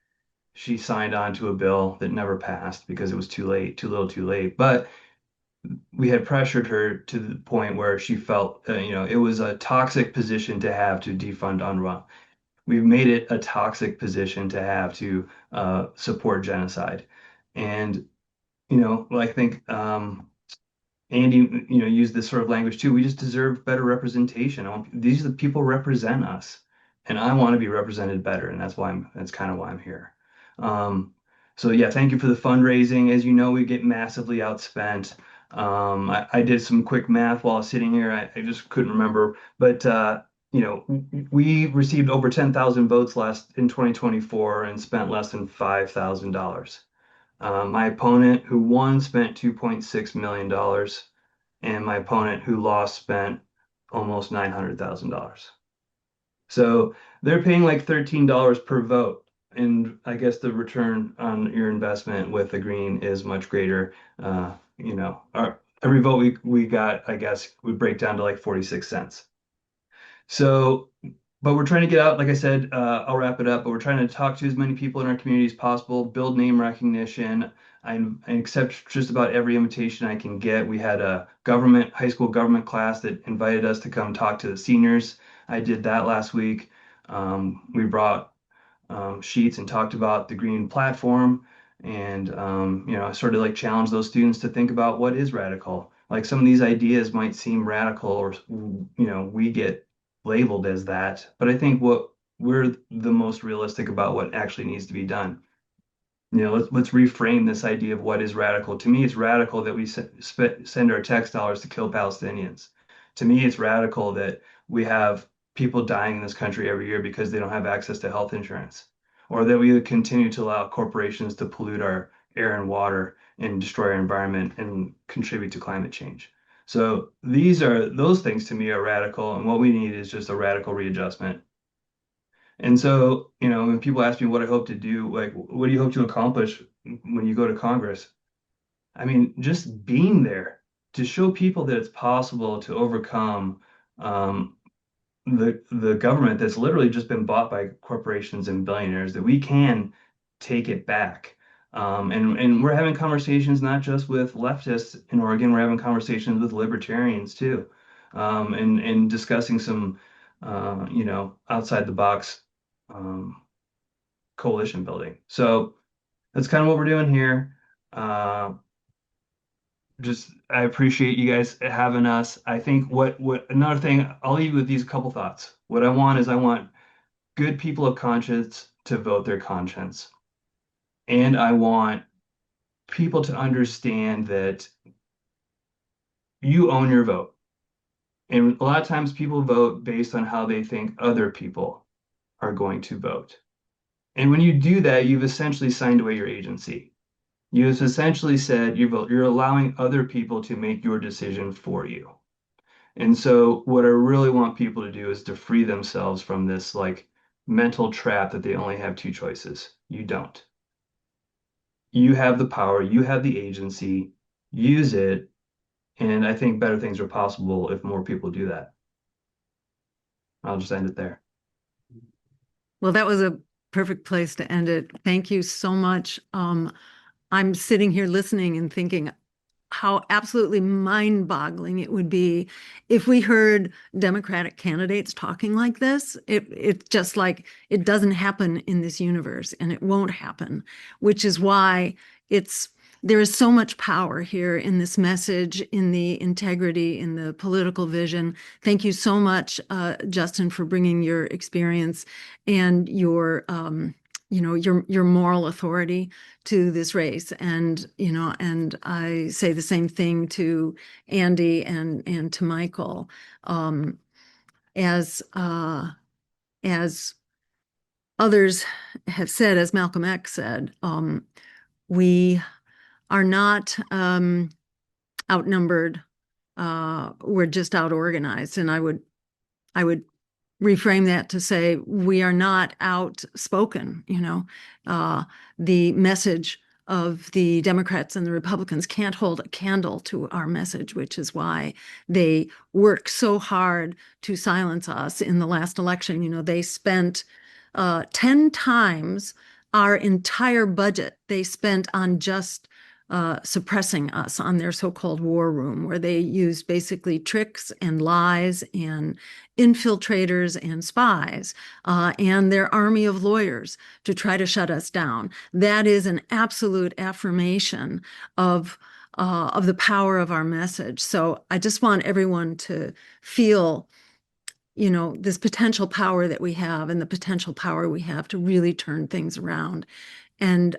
she signed on to a bill that never passed because it was too late, too little, too late. But we had pressured her to the point where she felt, it was a toxic position to have to defund UNRWA. We've made it a toxic position to have to support genocide. And, I think Andy, used this sort of language too. We just deserve better representation. These are the people represent us, and I want to be represented better, and that's kind of why I'm here. So yeah, thank you for the fundraising. As you know, we get massively outspent. I did some quick math while sitting here. I just couldn't remember, but we received over 10,000 votes in 2024 and spent less than $5,000. My opponent who won spent $2.6 million, and my opponent who lost spent almost $900,000. So they're paying like $13 per vote. And I guess the return on your investment with the green is much greater. Every vote we got, I guess, would break down to like 46 cents. So, but we're trying to get out, like I said, I'll wrap it up, but we're trying to talk to as many people in our community as possible, build name recognition. I accept just about every invitation I can get. We had a high school government class that invited us to come talk to the seniors. I did that last week. We brought sheets and talked about the green platform. And, I sort of like challenge those students to think about what is radical. Like some of these ideas might seem radical or, we get labeled as that, but I think what we're the most realistic about what actually needs to be done. Let's reframe this idea of what is radical. To me, it's radical that we send our tax dollars to kill Palestinians. To me, it's radical that we have people dying in this country every year because they don't have access to health insurance, or that we continue to allow corporations to pollute our air and water and destroy our environment and contribute to climate change. So those things to me are radical, and what we need is just a radical readjustment. And so, when people ask me what I hope to do, like, what do you hope to accomplish when you go to Congress? I mean, just being there to show people that it's possible to overcome the government that's literally just been bought by corporations and billionaires, that we can take it back. And we're having conversations not just with leftists in Oregon, we're having conversations with libertarians too, and discussing some, outside the box coalition building. So that's kind of what we're doing here. I appreciate you guys having us. I think another thing, I'll leave you with these couple thoughts. What I want good people of conscience to vote their conscience. And I want people to understand that you own your vote. And a lot of times people vote based on how they think other people are going to vote. And when you do that, you've essentially signed away your agency. You've essentially said you're allowing other people to make your decision for you. And so what I really want people to do is to free themselves from this like mental trap that they only have two choices. You don't. You have the power, you have the agency, use it. And I think better things are possible if more people do that. I'll just end it there. Well, that was a perfect place to end it. Thank you so much. I'm sitting here listening and thinking how absolutely mind-boggling it would be if we heard Democratic candidates talking like this. It's just like it doesn't happen in this universe, and it won't happen, which is why there is so much power here in this message, in the integrity, in the political vision. Thank you so much, Justin, for bringing your experience and your your moral authority to this race. And, and I say the same thing to Andy and to Michael. As others have said, as Malcolm X said, we are not outnumbered. We're just out organized. And I would reframe that to say we are not outspoken. The message of the Democrats and the Republicans can't hold a candle to our message, which is why they work so hard to silence us in the last election. They spent 10 times our entire budget they spent on just suppressing us on their so-called war room, where they used basically tricks and lies and infiltrators and spies and their army of lawyers to try to shut us down. That is an absolute affirmation of the power of our message. So I just want everyone to feel this potential power that we have and the potential power we have to really turn things around. And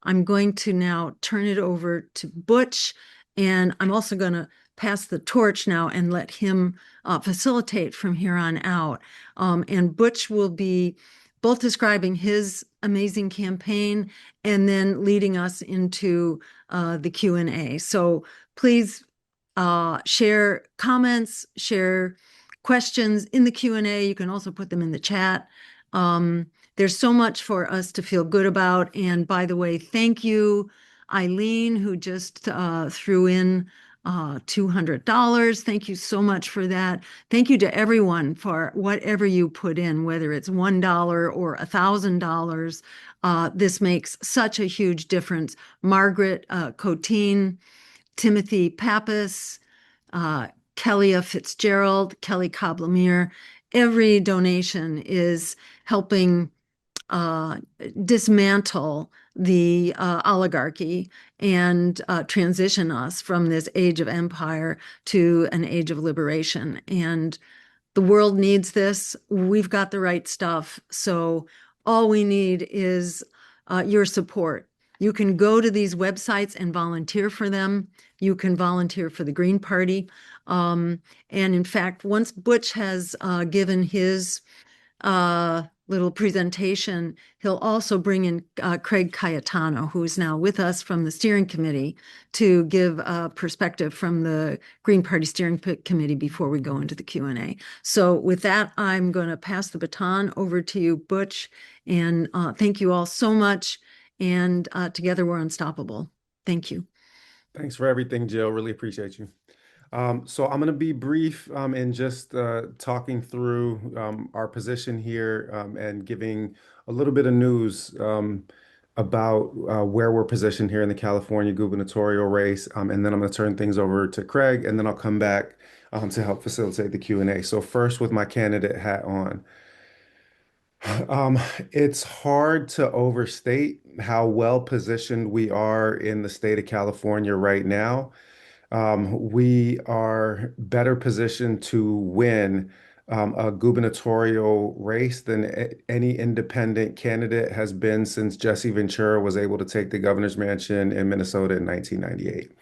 I'm going to now turn it over to Butch, and I'm also going to pass the torch now and let him facilitate from here on out. And Butch will be both describing his amazing campaign and then leading us into the Q&A. So please share comments, share questions in the Q&A. You can also put them in the chat. There's so much for us to feel good about. And by the way, thank you, Eileen, who just threw in $200. Thank you so much for that. Thank you to everyone for whatever you put in, whether it's $1 or $1,000. This makes such a huge difference. Margaret Coteen, Timothy Pappas, Kellia Fitzgerald, Kelly Coblemere. Every donation is helping dismantle the oligarchy and transition us from this age of empire to an age of liberation. And the world needs this. We've got the right stuff. So all we need is your support. You can go to these websites and volunteer for them. You can volunteer for the Green Party. And in fact, once Butch has given his little presentation, he'll also bring in Craig Cayetano, who is now with us from the steering committee, to give a perspective from the Green Party steering committee before we go into the Q&A. So with that, I'm going to pass the baton over to you, Butch, and thank you all so much. And together we're unstoppable. Thank you. Thanks for everything, Jill. Really appreciate you. So I'm going to be brief in just talking through our position here and giving a little bit of news about where we're positioned here in the California gubernatorial race. And then I'm going to turn things over to Craig, and then I'll come back to help facilitate the Q&A. So first, with my candidate hat on. It's hard to overstate how well positioned we are in the state of California right now. We are better positioned to win a gubernatorial race than any independent candidate has been since Jesse Ventura was able to take the governor's mansion in Minnesota in 1998.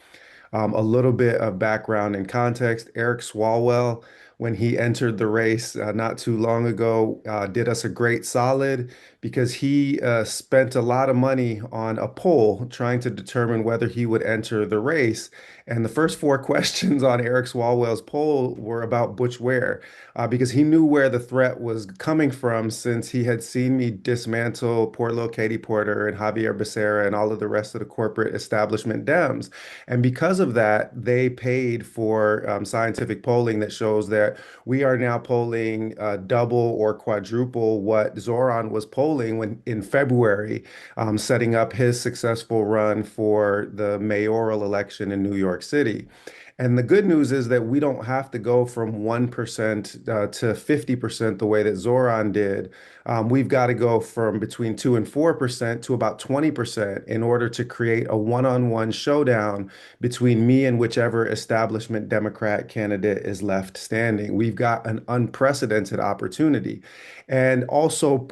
A little bit of background and context. Eric Swalwell, when he entered the race not too long ago, did us a great solid because he spent a lot of money on a poll trying to determine whether he would enter the race. And the first four questions on Eric Swalwell's poll were about Butch Ware, because he knew where the threat was coming from since he had seen me dismantle Portlo Katie Porter and Javier Becerra and all of the rest of the corporate establishment Dems. And because of that, they paid for scientific polling that shows that we are now polling double or quadruple what Zoran was polling when in February, setting up his successful run for the mayoral election in New York City. And the good news is that we don't have to go from 1% to 50% the way that Zoran did. We've got to go from between 2 and 4% to about 20% in order to create a one-on-one showdown between me and whichever establishment Democrat candidate is left standing. We've got an unprecedented opportunity. And also,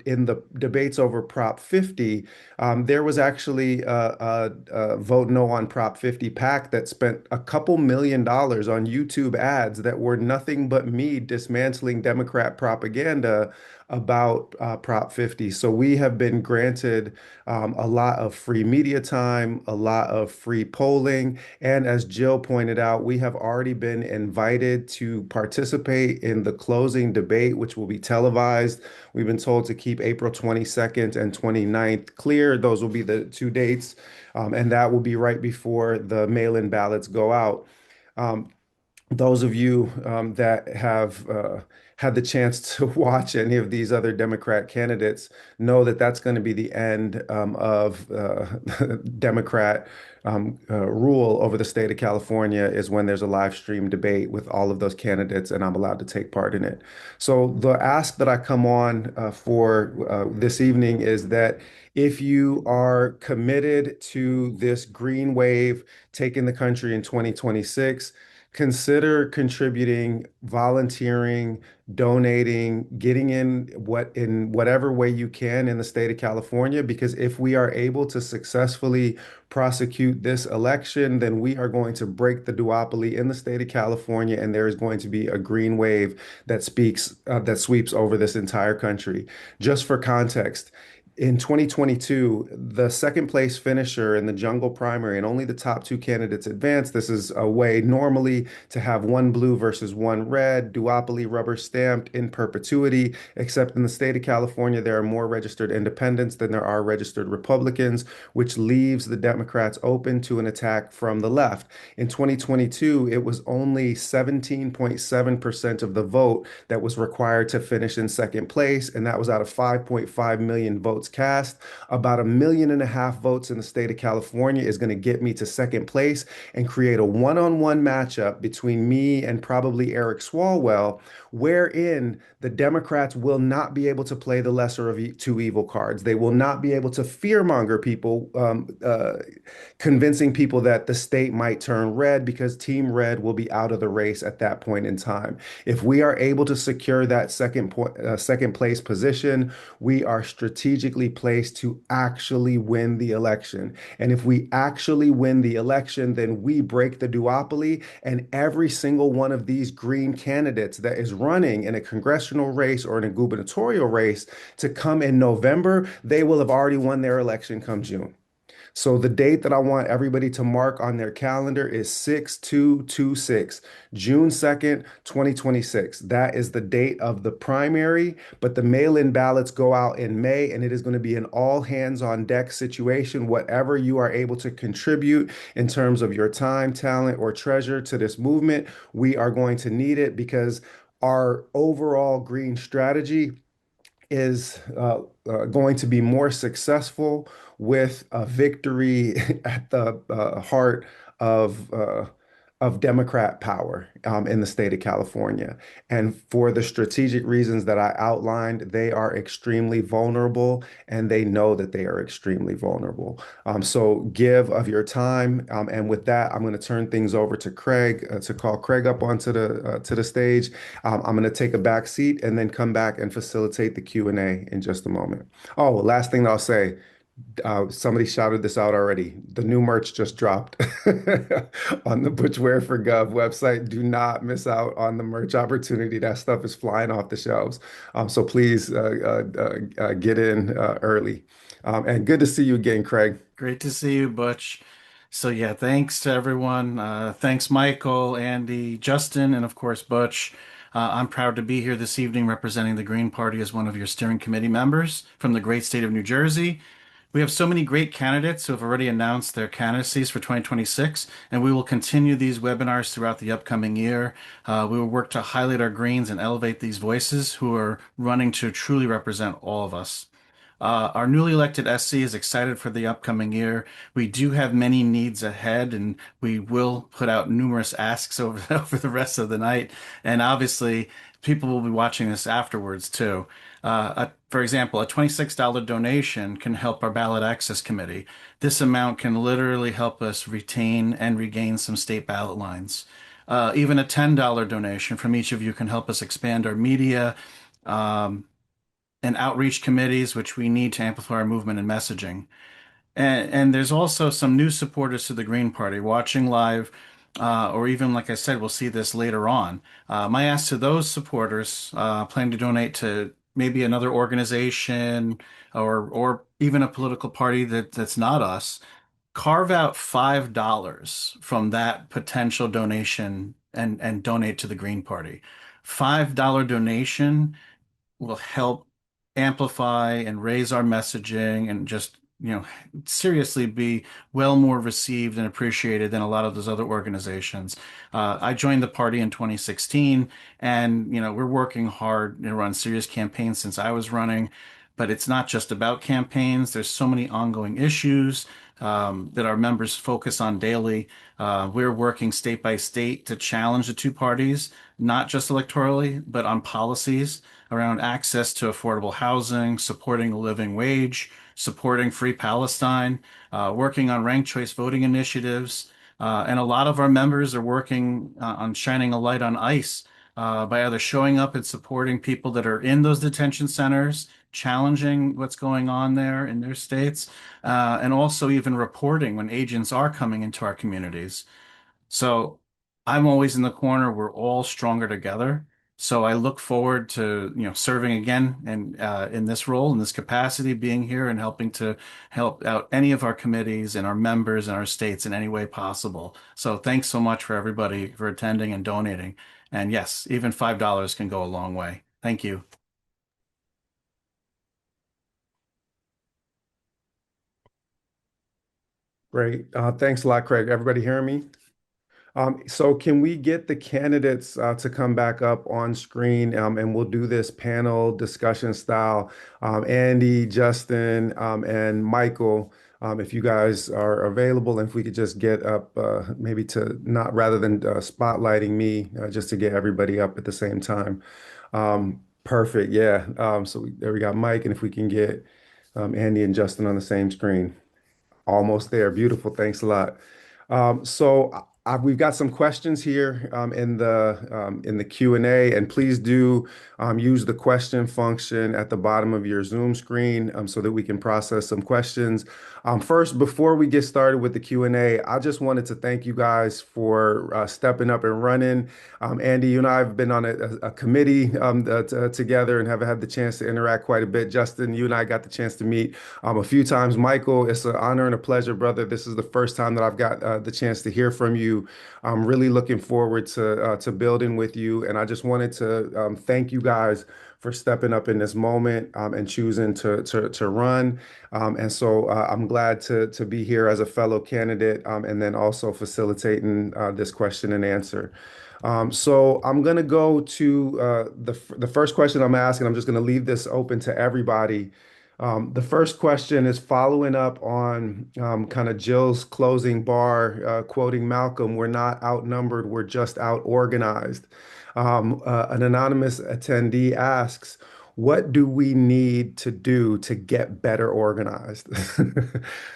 in the debates over Prop 50, there was actually a vote no on Prop 50 PAC that spent a couple $1 million on YouTube ads that were nothing but me dismantling Democrat propaganda about Prop 50. So we have been granted a lot of free media time, a lot of free polling, and as Jill pointed out, we have already been invited to participate in the closing debate, which will be televised. We've been told to keep April 22nd and 29th clear. Those will be the two dates, and that will be right before the mail-in ballots go out. Um, those of you that have had the chance to watch any of these other Democrat candidates know that that's going to be the end of Democrat rule over the state of California is when there's a live stream debate with all of those candidates and I'm allowed to take part in it. So the ask that I come on for this evening is that if you are committed to this green wave taking the country in 2026, consider contributing, volunteering, donating, getting in whatever way you can in the state of California, because if we are able to successfully prosecute this election, then we are going to break the duopoly in the state of California, and there is going to be a green wave that sweeps over this entire country. Just for context, in 2022, the second place finisher in the jungle primary and only the top two candidates advanced. This is a way normally to have one blue versus one red, duopoly rubber stamped in perpetuity, except in the state of California, there are more registered independents than there are registered Republicans, which leaves the Democrats open to an attack from the left. In 2022, it was only 17.7% of the vote that was required to finish in second place, and that was out of 5.5 million votes cast. About 1.5 million votes in the state of California is going to get me to second place and create a one-on-one matchup between me and probably Eric Swalwell, wherein the Democrats will not be able to play the lesser of two evil cards. They will not be able to fearmonger people, convincing people that the state might turn red because Team Red will be out of the race at that point in time. If we are able to secure that second place position, we are strategically placed to actually win the election. And if we actually win the election, then we break the duopoly, and every single one of these green candidates that is running in a congressional race or in a gubernatorial race to come in November, they will have already won their election come June. So the date that I want everybody to mark on their calendar is 6/2/26, June 2nd, 2026. That is the date of the primary, but the mail-in ballots go out in May, and it is going to be an all hands on deck situation. Whatever you are able to contribute in terms of your time, talent, or treasure to this movement, we are going to need it because our overall green strategy is going to be more successful with a victory at the heart of Democrat power in the state of California. And for the strategic reasons that I outlined, they are extremely vulnerable, and they know that they are extremely vulnerable. So give of your time. And with that, I'm going to turn things over to Craig to call Craig up onto the stage. I'm going to take a back seat and then come back and facilitate the Q&A in just a moment. Oh, last thing that I'll say. Somebody shouted this out already. The new merch just dropped on the Butchwear for Gov website. Do not miss out on the merch opportunity. That stuff is flying off the shelves. So please get in early. And good to see you again, Craig. Great to see you, Butch. So yeah, thanks to everyone. Thanks, Michael, Andy, Justin, and of course, Butch. I'm proud to be here this evening representing the Green Party as one of your steering committee members from the great state of New Jersey. We have so many great candidates who have already announced their candidacies for 2026, and we will continue these webinars throughout the upcoming year. We will work to highlight our Greens and elevate these voices who are running to truly represent all of us. Our newly elected SC is excited for the upcoming year. We do have many needs ahead, and we will put out numerous asks over, over the rest of the night. And obviously, people will be watching this afterwards too. For example, a $26 donation can help our ballot access committee. This amount can literally help us retain and regain some state ballot lines. Even a $10 donation from each of you can help us expand our media um, and outreach committees, which we need to amplify our movement and messaging. And there's also some new supporters to the Green Party watching live, or even, like I said, we'll see this later on. My ask to those supporters planning to donate to maybe another organization or even a political party that's not us, carve out $5 from that potential donation and donate to the Green Party. $5 donation will help amplify and raise our messaging and just, seriously be well more received and appreciated than a lot of those other organizations. I joined the party in 2016, and, we're working hard to run serious campaigns since I was running. But it's not just about campaigns. There's so many ongoing issues that our members focus on daily. We're working state by state to challenge the two parties, not just electorally, but on policies around access to affordable housing, supporting a living wage, supporting free Palestine, working on ranked choice voting initiatives. And a lot of our members are working on shining a light on ICE by either showing up and supporting people that are in those detention centers, challenging what's going on there in their states, and also even reporting when agents are coming into our communities. So I'm always in the corner. We're all stronger together. So I look forward to, serving again and in this role, in this capacity, being here and helping to help out any of our committees and our members and our states in any way possible. So thanks so much for everybody for attending and donating. And yes, even $5 can go a long way. Thank you. Great. Thanks a lot, Craig. Everybody hearing me? So can we get the candidates to come back up on screen, and we'll do this panel discussion style. Andy, Justin, and Michael, if you guys are available, and if we could just get up maybe to not rather than spotlighting me, just to get everybody up at the same time. Perfect. Yeah. There we got Mike, and if we can get Andy and Justin on the same screen. Almost there. Beautiful. Thanks a lot. We've got some questions here in the Q&A, and please do use the question function at the bottom of your Zoom screen so that we can process some questions. First, before we get started with the Q&A, I just wanted to thank you guys for stepping up and running. Andy, you and I have been on a committee together and have had the chance to interact quite a bit. Justin, you and I got the chance to meet a few times. Michael, it's an honor and a pleasure, brother. This is the first time that I've got the chance to hear from you. I'm really looking forward to building with you, and I just wanted to thank you guys for stepping up in this moment and choosing to run. I'm glad to be here as a fellow candidate and then also facilitating this question and answer. I'm going to go to the first question I'm asking. I'm just going to leave this open to everybody. The first question is following up on kind of Jill's closing bar, quoting Malcolm, "We're not outnumbered, we're just out organized." An anonymous attendee asks, "What do we need to do to get better organized?"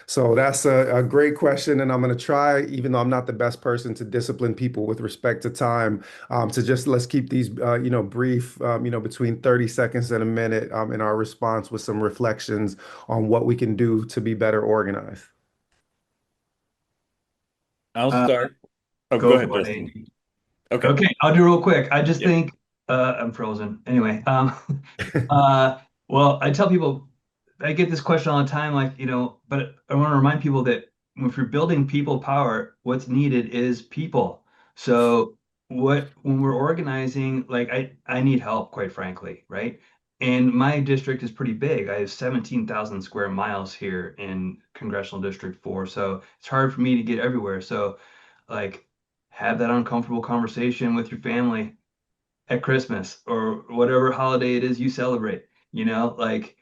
So that's a great question, and I'm going to try, even though I'm not the best person to discipline people with respect to time, to just let's keep these, brief, between 30 seconds and a minute in our response with some reflections on what we can do to be better organized. I'll start. Oh, Go go ahead, for it, Justin. Andy. Okay. Okay, I'll do real quick. I just Yeah. think I'm frozen. Anyway, well, I tell people I get this question all the time, like, but I want to remind people that if you're building people power, what's needed is people. So when we're organizing, like I need help, quite frankly, right? And my district is pretty big. I have 17,000 square miles here in Congressional District 4, so it's hard for me to get everywhere. So like have that uncomfortable conversation with your family at Christmas or whatever holiday it is you celebrate, like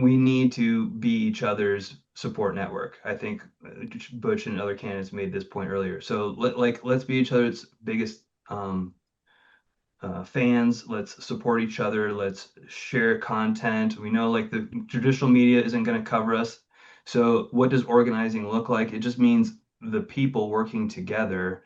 we need to be each other's support network. I think Butch and other candidates made this point earlier. So let's be each other's biggest fans. Let's support each other. Let's share content. We know like the traditional media isn't going to cover us. So what does organizing look like? It just means the people working together.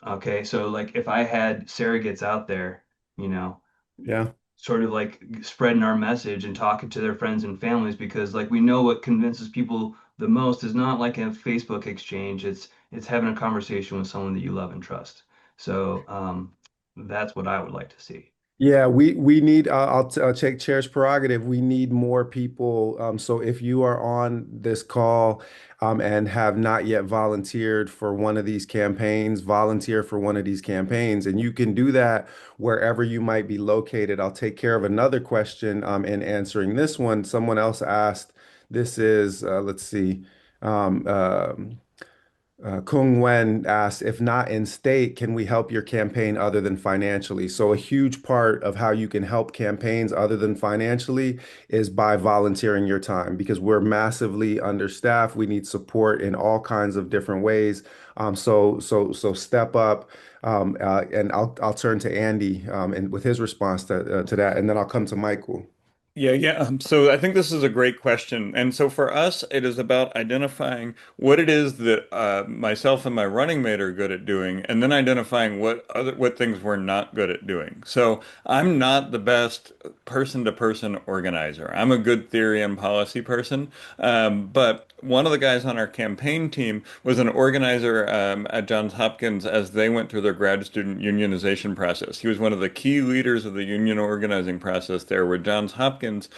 Okay, so like if I had surrogates out there, you know, Yeah. sort of like spreading our message and talking to their friends and families, because like we know what convinces people the most is not like a Facebook exchange. It's having a conversation with someone that you love and trust. So that's what I would like to see. Yeah, we need. I'll take Chair's prerogative. We need more people. So if you are on this call, and have not yet volunteered for one of these campaigns, volunteer for one of these campaigns, and you can do that wherever you might be located. I'll take care of another question. In answering this one, someone else asked. This is let's see. Um, um, Kung Wen asked, if not in state, can we help your campaign other than financially? So a huge part of how you can help campaigns other than financially is by volunteering your time because we're massively understaffed. We need support in all kinds of different ways. So step up. And I'll turn to Andy and with his response to that, and then I'll come to Michael. Yeah. So I think this is a great question. And so for us, it is about identifying what it is that myself and my running mate are good at doing, and then identifying what things we're not good at doing. So I'm not the best person-to-person organizer. I'm a good theory and policy person, but one of the guys on our campaign team was an organizer at Johns Hopkins as they went through their grad student unionization process. He was one of the key leaders of the union organizing process there, where Johns Hopkins,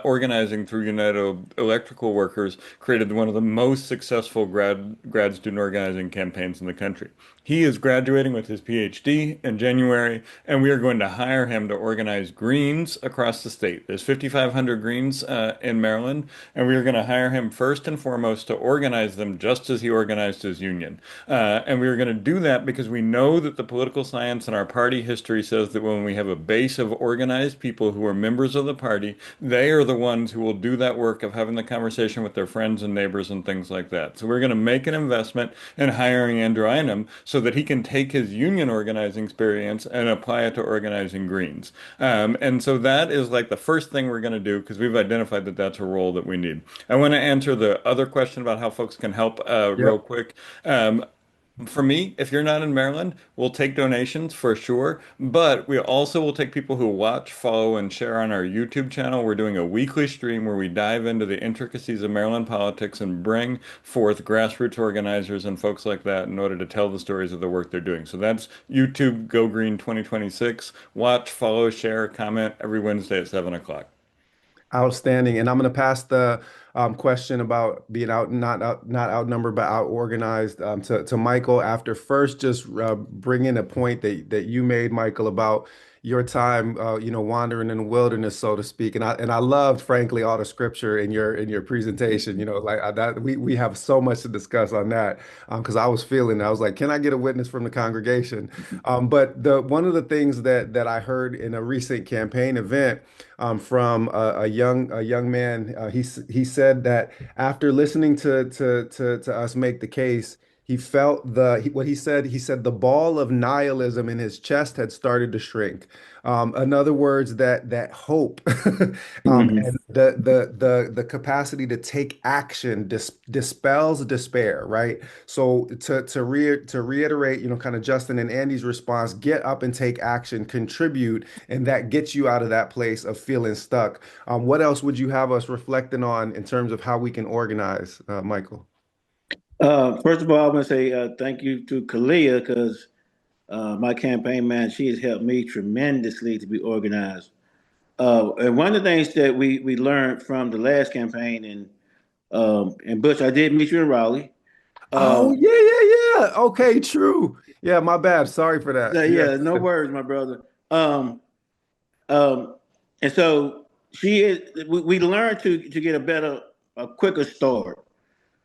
organizing through United Electrical Workers, created one of the most successful grad student organizing campaigns in the country. He is graduating with his PhD in January, and we are going to hire him to organize Greens across the state. There's 5,500 Greens in Maryland, and we are going to hire him first and foremost to organize them just as he organized his union. And we are going to do that because we know that the political science and our party history says that when we have a base of organized people who are members of the party, they are the ones who will do that work of having the conversation with their friends and neighbors and things like that. So we're going to make an investment in hiring Andrew Einem so that he can take his union organizing experience and apply it to organizing Greens. And so that is like the first thing we're going to do because we've identified that that's a role that we need. I want to answer the other question about how folks can help real Yep. quick. For me, if you're not in Maryland, we'll take donations for sure, but we also will take people who watch, follow, and share on our YouTube channel. We're doing a weekly stream where we dive into the intricacies of Maryland politics and bring forth grassroots organizers and folks like that in order to tell the stories of the work they're doing. So that's YouTube Go Green 2026. Watch, follow, share, comment every Wednesday at 7 o'clock. Outstanding. And I'm going to pass the question about being not outnumbered, but out organized to Michael after first just bringing a point that you made, Michael, about your time, wandering in the wilderness, so to speak. And I loved, frankly, all the scripture in your presentation. That we have so much to discuss on that because I was feeling, I was like, can I get a witness from the congregation? But one of the things that I heard in a recent campaign event from a young man. He said that after listening to us make the case, he felt what he said the ball of nihilism in his chest had started to shrink. In other words, that hope and the capacity to take action dispels despair, right? So to reiterate, kind of Justin and Andy's response, get up and take action, contribute, and that gets you out of that place of feeling stuck. What else would you have us reflecting on in terms of how we can organize, Michael? First of all, I want to say thank you to Kalia because my campaign man, she has helped me tremendously to be organized. And one of the things that we learned from the last campaign, and Butch, I did meet you in Raleigh. Oh, yeah. Okay, true. Yeah, my bad. Sorry for that. Yeah, no worries, my brother. And so we learned to get a quicker start.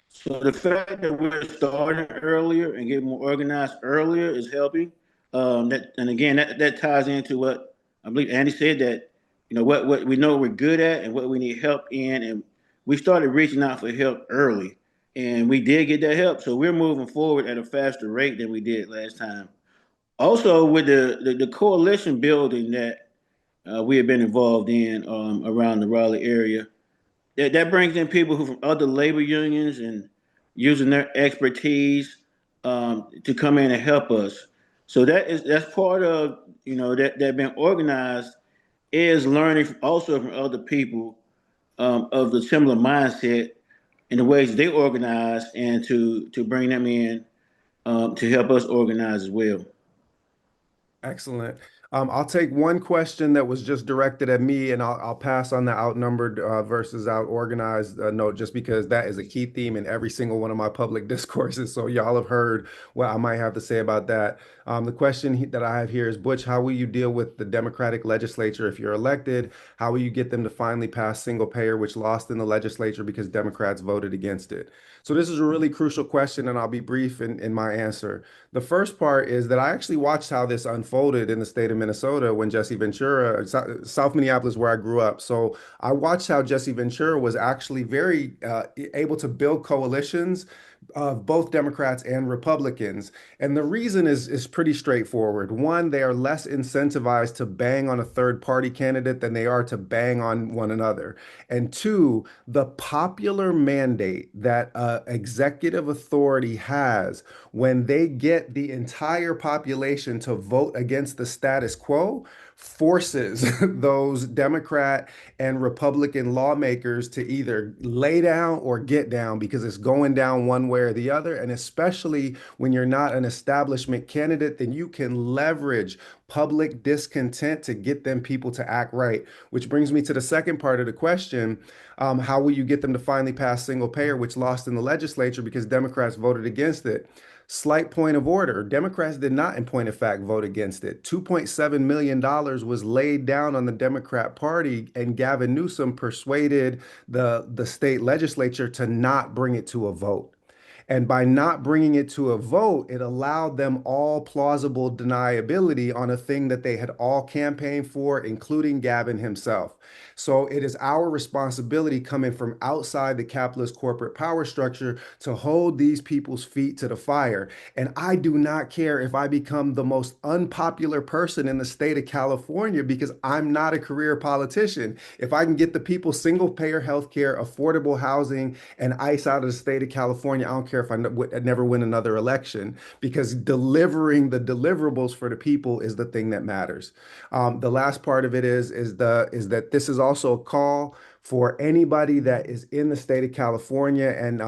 So the fact that we're starting earlier and getting more organized earlier is helping. And again, that ties into what I believe Andy said, that what we know we're good at and what we need help in, and we started reaching out for help early, and we did get that help. So we're moving forward at a faster rate than we did last time. Also, with the coalition building that we have been involved in around the Raleigh area, that brings in people who from other labor unions and using their expertise to come in and help us. So that's part of that been organized is learning also from other people of the similar mindset and the ways they organize and to bring them in to help us organize as well. Excellent. I'll take one question that was just directed at me, and I'll pass on the outnumbered versus out organized note, just because that is a key theme in every single one of my public discourses. So y'all have heard what I might have to say about that. The question that I have here is, Butch, how will you deal with the Democratic legislature if you're elected? How will you get them to finally pass single payer, which lost in the legislature because Democrats voted against it? So this is a really crucial question, and I'll be brief in my answer. The first part is that I actually watched how this unfolded in the state of Minnesota when Jesse Ventura, South Minneapolis, where I grew up. So I watched how Jesse Ventura was actually very able to build coalitions of both Democrats and Republicans. And the reason is pretty straightforward. One, they are less incentivized to bang on a third party candidate than they are to bang on one another. And two, the popular mandate that executive authority has when they get the entire population to vote against the status quo forces those Democrat and Republican lawmakers to either lay down or get down because it's going down one way or the other. And especially when you're not an establishment candidate, then you can leverage public discontent to get them people to act right. Which brings me to the second part of the question. How will you get them to finally pass single payer, which lost in the legislature because Democrats voted against it? Slight point of order. Democrats did not, in point of fact, vote against it. $2.7 million was laid down on the Democrat Party, and Gavin Newsom persuaded the state legislature to not bring it to a vote. And by not bringing it to a vote, it allowed them all plausible deniability on a thing that they had all campaigned for, including Gavin himself. So it is our responsibility coming from outside the capitalist corporate power structure to hold these people's feet to the fire. And I do not care if I become the most unpopular person in the state of California because I'm not a career politician. If I can get the people single payer health care, affordable housing, and ICE out of the state of California, I don't care if I never win another election, because delivering the deliverables for the people is the thing that matters. The last part of it is that this is also a call for anybody that is in the state of California. And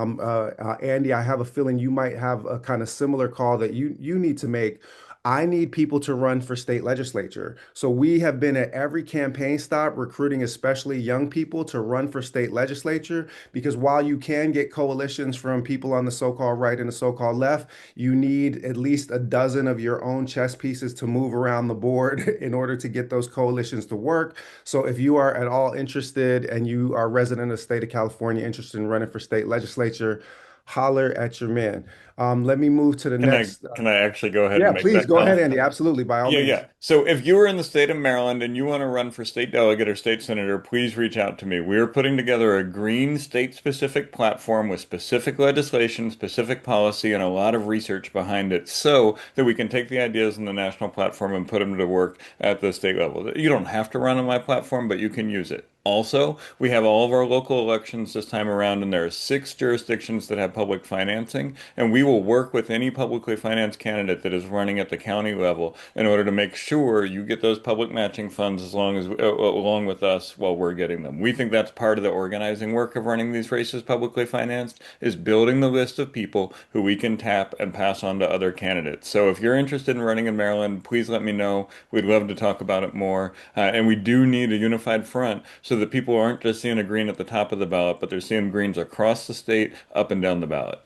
Andy, I have a feeling you might have a kind of similar call that you need to make. I need people to run for state legislature. So we have been at every campaign stop recruiting, especially young people, to run for state legislature, because while you can get coalitions from people on the so-called right and the so-called left, you need at least a dozen of your own chess pieces to move around the board in order to get those coalitions to work. So if you are at all interested and you are a resident of the state of California interested in running for state legislature, holler at your man. Let me move to the next. Can I actually go ahead Yeah, and make please that go ahead, comment? Andy. Absolutely, by all Yeah, means. yeah. So if you are in the state of Maryland and you want to run for state delegate or state senator, please reach out to me. We are putting together a green state-specific platform with specific legislation, specific policy, and a lot of research behind it so that we can take the ideas in the national platform and put them to work at the state level. You don't have to run on my platform, but you can use it. Also, we have all of our local elections this time around, and there are 6 jurisdictions that have public financing, and we will work with any publicly financed candidate that is running at the county level in order to make sure you get those public matching funds along with us while we're getting them. We think that's part of the organizing work of running these races publicly financed, is building the list of people who we can tap and pass on to other candidates. So if you're interested in running in Maryland, please let me know. We'd love to talk about it more. And we do need a unified front so that people aren't just seeing a green at the top of the ballot, but they're seeing greens across the state, up and down the ballot.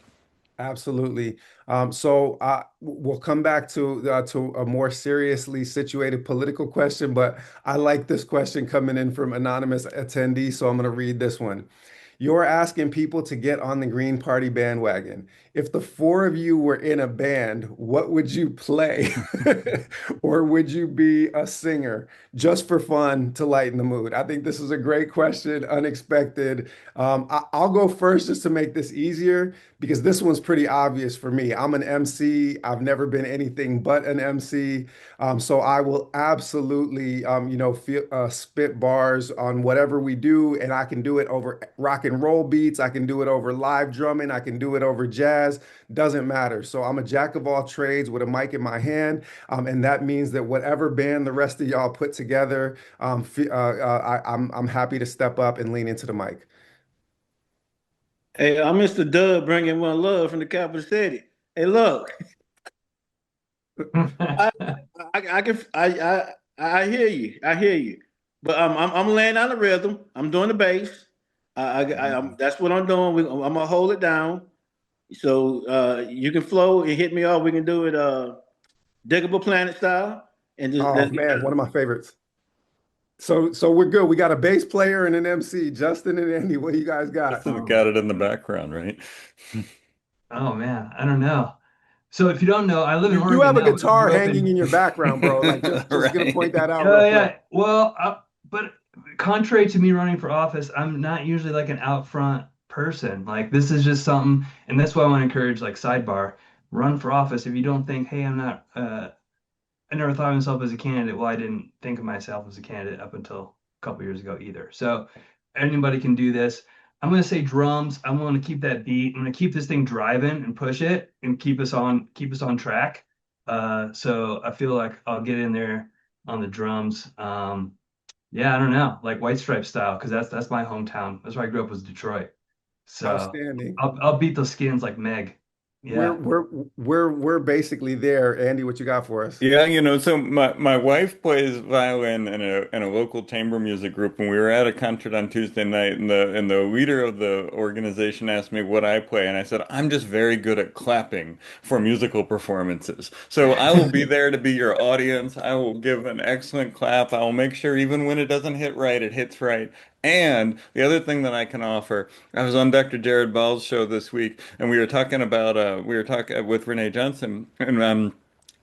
Absolutely. So we'll come back to a more seriously situated political question, but I like this question coming in from anonymous attendee, so I'm going to read this one. You're asking people to get on the Green Party bandwagon. If the four of you were in a band, what would you play? Or would you be a singer just for fun to lighten the mood? I think this is a great question, unexpected. I'll go first just to make this easier because this one's pretty obvious for me. I'm an MC. I've never been anything but an MC. So I will absolutely, spit bars on whatever we do, and I can do it over rock and roll beats. I can do it over live drumming. I can do it over jazz. Doesn't matter. So I'm a jack of all trades with a mic in my hand, and that means that whatever band the rest of y'all put together, I'm happy to step up and lean into the mic. Hey, I'm Mr. Dub bringing one love from the capital city. Hey, look, I hear you. I hear you. But I'm laying on the rhythm. I'm doing the bass. That's what I'm doing. I'm gonna hold it down. So you can flow and hit me off. We can do it Diggable Planet style. And just Oh let's get man, one of my favorites. So we're good. We got a bass player and an MC, Justin and Andy. What do you guys got? Justin's got it in the background, right? Oh man, I don't know. So if you don't know, I live in You Oregon have a now, but guitar grew up hanging in your background, bro. Like just gonna Right. point that out Yeah, real yeah. quick. Well, but contrary to me running for office, I'm not usually like an out front person. Like this is just something, and that's why I want to encourage like sidebar, run for office. If you don't think, hey, I'm not, I never thought of myself as a candidate. Well, I didn't think of myself as a candidate up until a couple years ago either. So anybody can do this. I'm going to say drums. I'm going to keep that beat. I'm going to keep this thing driving and push it and keep us on track. So I feel like I'll get in there on the drums. Yeah, I don't know, like White Stripe style, because that's my hometown. That's where I grew up, was Detroit. So Outstanding. I'll beat those skins like Meg. We're Yeah. we're we're basically there. Andy, what you got for us? Yeah, so my wife plays violin in a local chamber music group, and we were at a concert on Tuesday night, and the leader of the organization asked me what I play, and I said I'm just very good at clapping for musical performances. So I will be there to be your audience. I will give an excellent clap. I will make sure even when it doesn't hit right, it hits right. And the other thing that I can offer, I was on Dr. Jared Ball's show this week, and we were talking about we were talking with Renee Johnson, and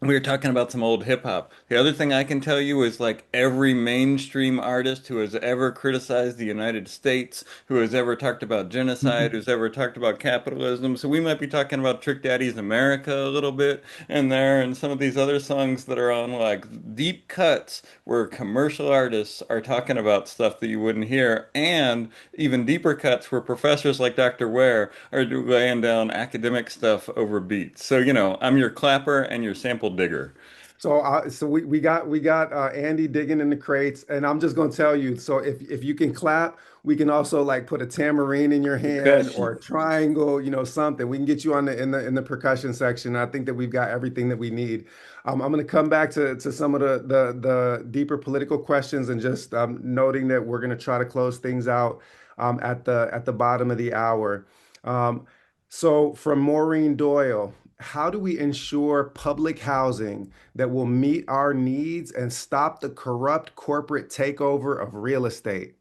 we were talking about some old hip hop. The other thing I can tell you is like every mainstream artist who has ever criticized the United States, who has ever talked about genocide, who's ever talked about capitalism. So we might be talking about Trick Daddy's America a little bit in there, and some of these other songs that are on like deep cuts where commercial artists are talking about stuff that you wouldn't hear, and even deeper cuts where professors like Dr. Ware are laying down academic stuff over beats. So, I'm your clapper and your sample digger. So we got Andy digging in the crates, and I'm just gonna tell you. So if you can clap, we can also like put a tambourine in your hand or percussion. a triangle, something. We can get you on the percussion section. I think that we've got everything that we need. I'm gonna come back to some of the deeper political questions and just noting that we're gonna try to close things out at the bottom of the hour. Um, so from Maureen Doyle, how do we ensure public housing that will meet our needs and stop the corrupt corporate takeover of real estate?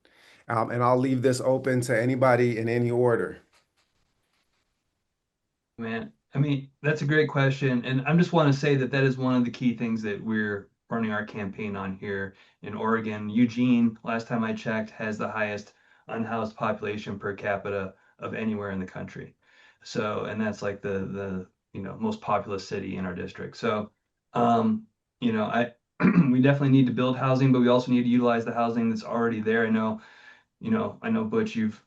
And I'll leave this open to anybody in any order. Man, I mean, that's a great question. And I just want to say that that is one of the key things that we're running our campaign on here in Oregon. Eugene, last time I checked, has the highest unhoused population per capita of anywhere in the country. So, and that's like the most populous city in our district. So, I we definitely need to build housing, but we also need to utilize the housing that's already there. I know, Butch, you've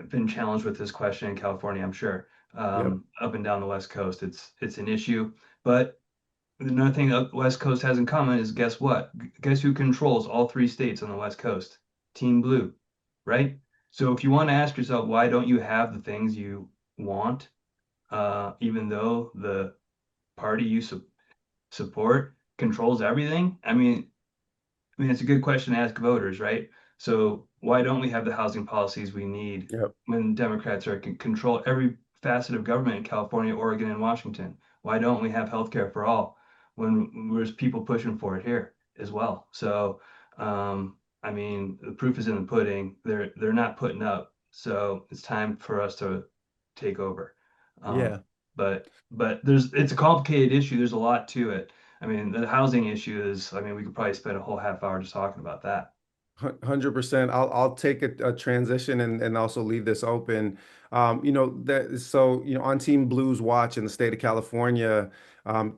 been challenged with this question in California, I'm sure. Yep. Up and down the West Coast, it's an issue. But another thing the West Coast has in common is, guess what? Guess who controls all three states on the West Coast? Team Blue, right? So if you want to ask yourself, why don't you have the things you want, even though the party you support controls everything? I mean, it's a good question to ask voters, right? So why don't we have the housing policies we need Yep. when Democrats are can control every facet of government in California, Oregon, and Washington? Why don't we have healthcare for all when there's people pushing for it here as well? So, I mean, the proof is in the pudding. They're not putting up So it's time for us to take over. Yeah. But it's a complicated issue. There's a lot to it. I mean, the housing issue is, I mean, we could probably spend a whole half hour just talking about that. 100%. I'll take a transition and also leave this open. On Team Blues Watch in the state of California,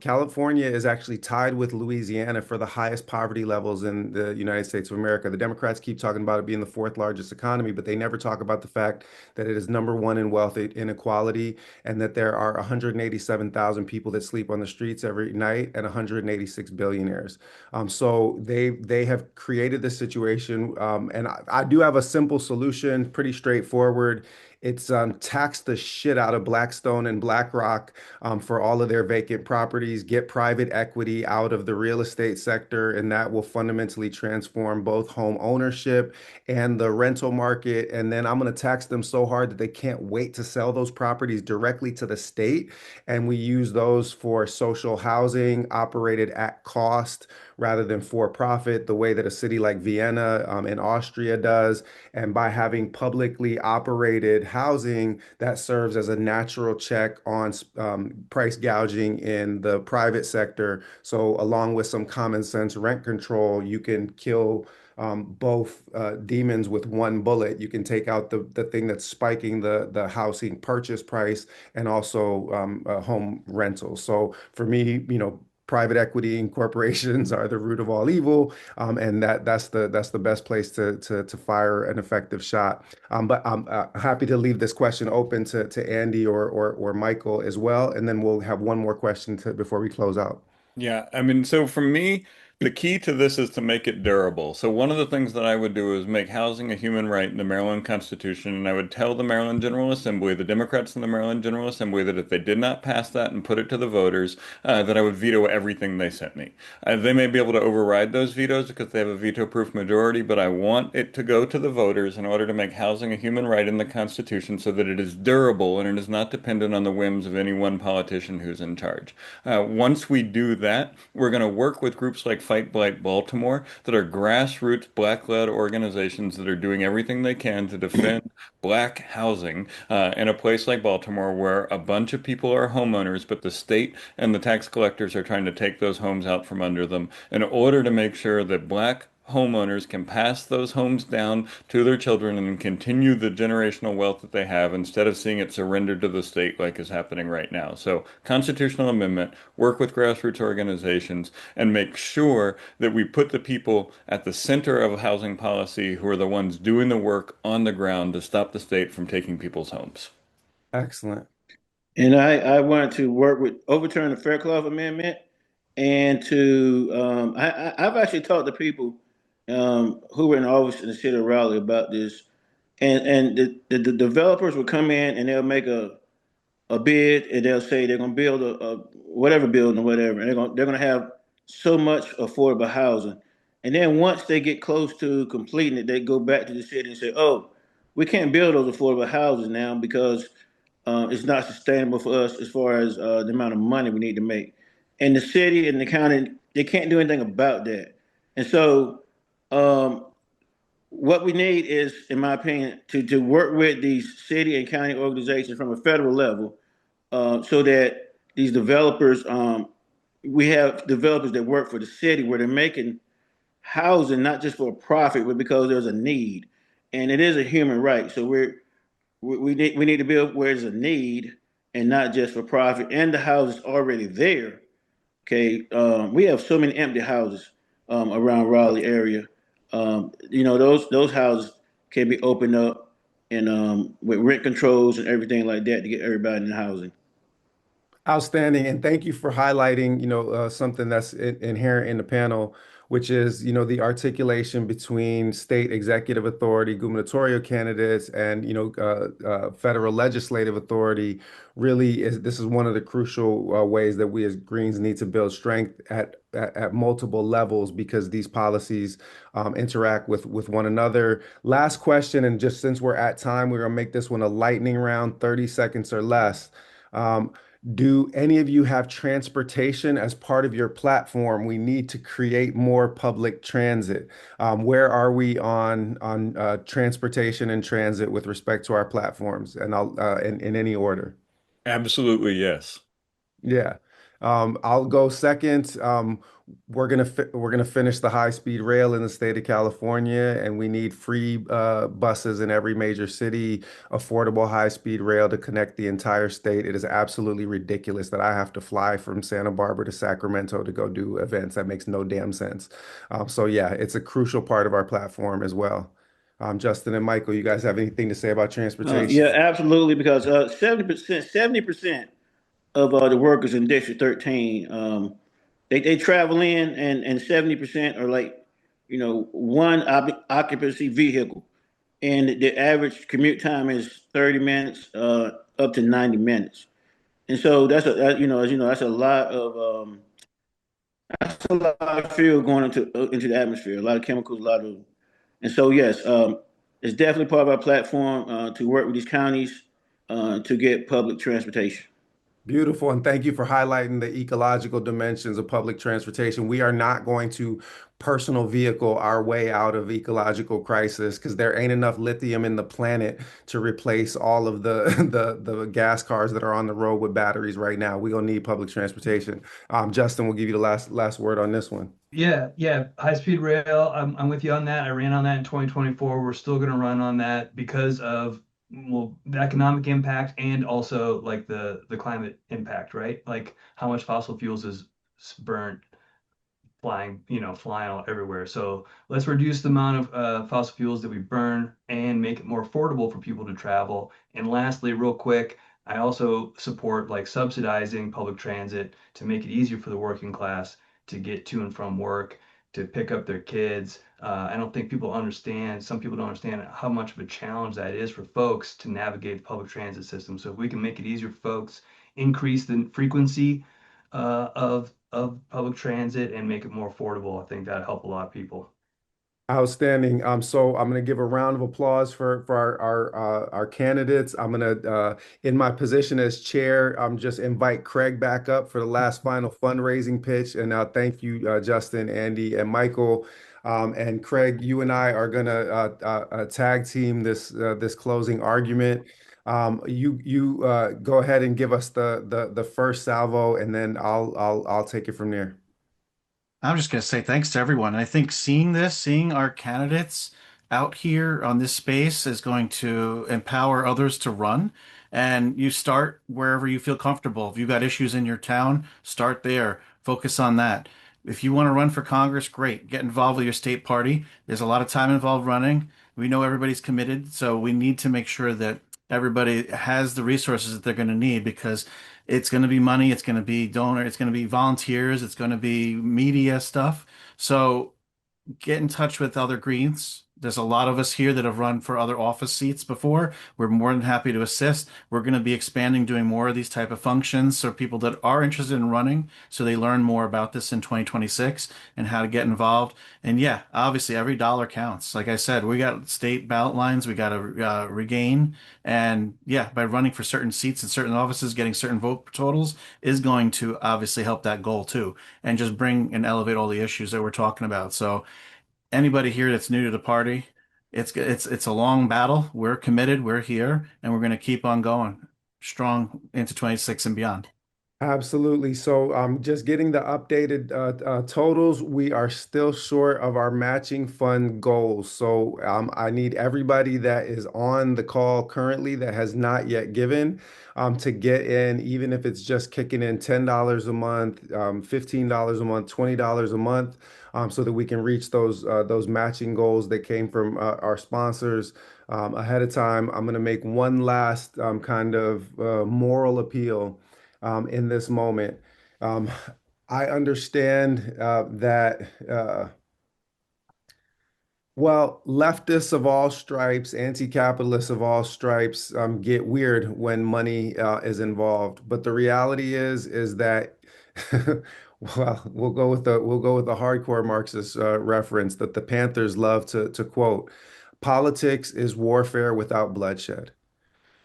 California is actually tied with Louisiana for the highest poverty levels in the United States of America. The Democrats keep talking about it being the fourth largest economy, but they never talk about the fact that it is number one in wealth inequality, and that there are 187,000 people that sleep on the streets every night and 186 billionaires. So they have created this situation, and I do have a simple solution, pretty straightforward. It's tax the shit out of Blackstone and BlackRock for all of their vacant properties, get private equity out of the real estate sector, and that will fundamentally transform both home ownership and the rental market. And then I'm going to tax them so hard that they can't wait to sell those properties directly to the state. And we use those for social housing operated at cost rather than for profit, the way that a city like Vienna in Austria does. And by having publicly operated housing, that serves as a natural check on price gouging in the private sector. So, along with some common sense rent control, you can kill both demons with one bullet. You can take out the thing that's spiking the housing purchase price, and also home rentals. So for me, private equity and corporations are the root of all evil, and that's the best place to fire an effective shot. But I'm happy to leave this question open to Andy or Michael as well, and then we'll have one more question before we close out. Yeah, I mean, so for me, the key to this is to make it durable. So one of the things that I would do is make housing a human right in the Maryland Constitution, and I would tell the Maryland General Assembly, the Democrats in the Maryland General Assembly, that if they did not pass that and put it to the voters, that I would veto everything they sent me. They may be able to override those vetoes because they have a veto-proof majority, but I want it to go to the voters in order to make housing a human right in the Constitution so that it is durable and it is not dependent on the whims of any one politician who's in charge. Once we do that, we're going to work with groups like Fight Blight Baltimore that are grassroots black-led organizations that are doing everything they can to defend black housing in a place like Baltimore where a bunch of people are homeowners, but the state and the tax collectors are trying to take those homes out from under them in order to make sure that black homeowners can pass those homes down to their children and continue the generational wealth that they have instead of seeing it surrendered to the state like is happening right now. So, constitutional amendment, work with grassroots organizations, and make sure that we put the people at the center of housing policy who are the ones doing the work on the ground to stop the state from taking people's homes. Excellent. And I wanted to work with overturn the Fairclough Amendment and I've actually talked to people who were in office in the city of Raleigh about this. And the developers will come in and they'll make a bid and they'll say they're going to build a whatever building or whatever. And they're going to have so much affordable housing. And then once they get close to completing it, they go back to the city and say, oh, we can't build those affordable houses now because it's not sustainable for us as far as the amount of money we need to make. And the city and the county, they can't do anything about that. And so um, what we need is, in my opinion, to work with these city and county organizations from a federal level so that these developers, we have developers that work for the city where they're making housing not just for a profit, but because there's a need. And it is a human right. So we need to build where there's a need and not just for profit. And the house is already there. Okay, we have so many empty houses around Raleigh area. Those houses can be opened up and with rent controls and everything like that to get everybody in housing. Outstanding, and thank you for highlighting, something that's inherent in the panel, which is, the articulation between state executive authority, gubernatorial candidates, and, federal legislative authority. Really, this is one of the crucial ways that we as Greens need to build strength at multiple levels, because these policies interact with one another. Last question, and just since we're at time, we're gonna make this one a lightning round, 30 seconds or less. Um, Do any of you have transportation as part of your platform? We need to create more public transit. Where are we on transportation and transit with respect to our platforms? And I'll in any order. Absolutely, yes. Yeah. I'll go second. We're gonna finish the high-speed rail in the state of California, and we need free buses in every major city, affordable high-speed rail to connect the entire state. It is absolutely ridiculous that I have to fly from Santa Barbara to Sacramento to go do events. That makes no damn sense. So yeah, it's a crucial part of our platform as well. Justin and Michael, you guys have anything to say about transportation? Yeah, absolutely. Because 70% of the workers in District 13, they travel in, and 70% are like, one occupancy vehicle, and the average commute time is 30 minutes, up to 90 minutes. And so that's a lot of fuel going into the atmosphere, a lot of chemicals, a lot of, and so yes, it's definitely part of our platform to work with these counties to get public transportation. Beautiful, and thank you for highlighting the ecological dimensions of public transportation. We are not going to personal vehicle our way out of ecological crisis because there ain't enough lithium in the planet to replace all of the, the gas cars that are on the road with batteries right now. We're gonna need public transportation. Justin, we'll give you the last word on this one. Yeah, yeah, high speed rail. I'm with you on that. I ran on that in 2024. We're still going to run on that because of, well, the economic impact and also like the climate impact, right? Like how much fossil fuels is burnt flying all everywhere. So let's reduce the amount of fossil fuels that we burn and make it more affordable for people to travel. And lastly, real quick, I also support like subsidizing public transit to make it easier for the working class to get to and from work, to pick up their kids. I don't think people understand, some people don't understand how much of a challenge that is for folks to navigate the public transit system. So if we can make it easier for folks, increase the frequency of public transit and make it more affordable, I think that'd help a lot of people. Outstanding. So I'm going to give a round of applause for our candidates. I'm going to, in my position as chair, just invite Craig back up for the last final fundraising pitch. And now thank you, Justin, Andy, and Michael. And Craig, you and I are going to tag team this closing argument. You go ahead and give us the first salvo, and then I'll take it from there. I'm just going to say thanks to everyone. And I think seeing our candidates out here on this space is going to empower others to run. And you start wherever you feel comfortable. If you've got issues in your town, start there. Focus on that. If you want to run for Congress, great. Get involved with your state party. There's a lot of time involved running. We know everybody's committed, so we need to make sure that everybody has the resources that they're going to need because it's going to be money, it's going to be donor, it's going to be volunteers, it's going to be media stuff. So get in touch with other Greens. There's a lot of us here that have run for other office seats before. We're more than happy to assist. We're going to be expanding, doing more of these type of functions so people that are interested in running, so they learn more about this in 2026 and how to get involved. And yeah, obviously every dollar counts. Like I said, we got state ballot lines we got to regain. And yeah, by running for certain seats in certain offices, getting certain vote totals is going to obviously help that goal too, and just bring and elevate all the issues that we're talking about. So anybody here that's new to the party, it's a long battle. We're committed, we're here, and we're going to keep on going strong into 26 and beyond. Absolutely. So, just getting the updated totals, we are still short of our matching fund goals. So, I need everybody that is on the call currently that has not yet given, to get in, even if it's just kicking in $10 a month, $15 a month, $20 a month, so that we can reach those matching goals that came from our sponsors ahead of time. I'm going to make one last kind of moral appeal in this moment. Um, I understand that, well, leftists of all stripes, anti-capitalists of all stripes get weird when money is involved. But the reality is that, well, we'll go with the hardcore Marxist reference that the Panthers love to quote: "Politics is warfare without bloodshed."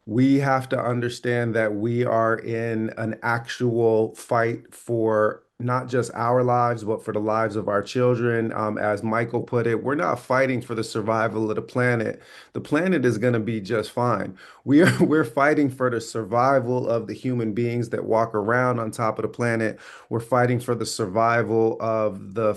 We have to understand that we are in an actual fight for not just our lives, but for the lives of our children. As Michael put it, we're not fighting for the survival of the planet. The planet is going to be just fine. We're fighting for the survival of the human beings that walk around on top of the planet. We're fighting for the survival of the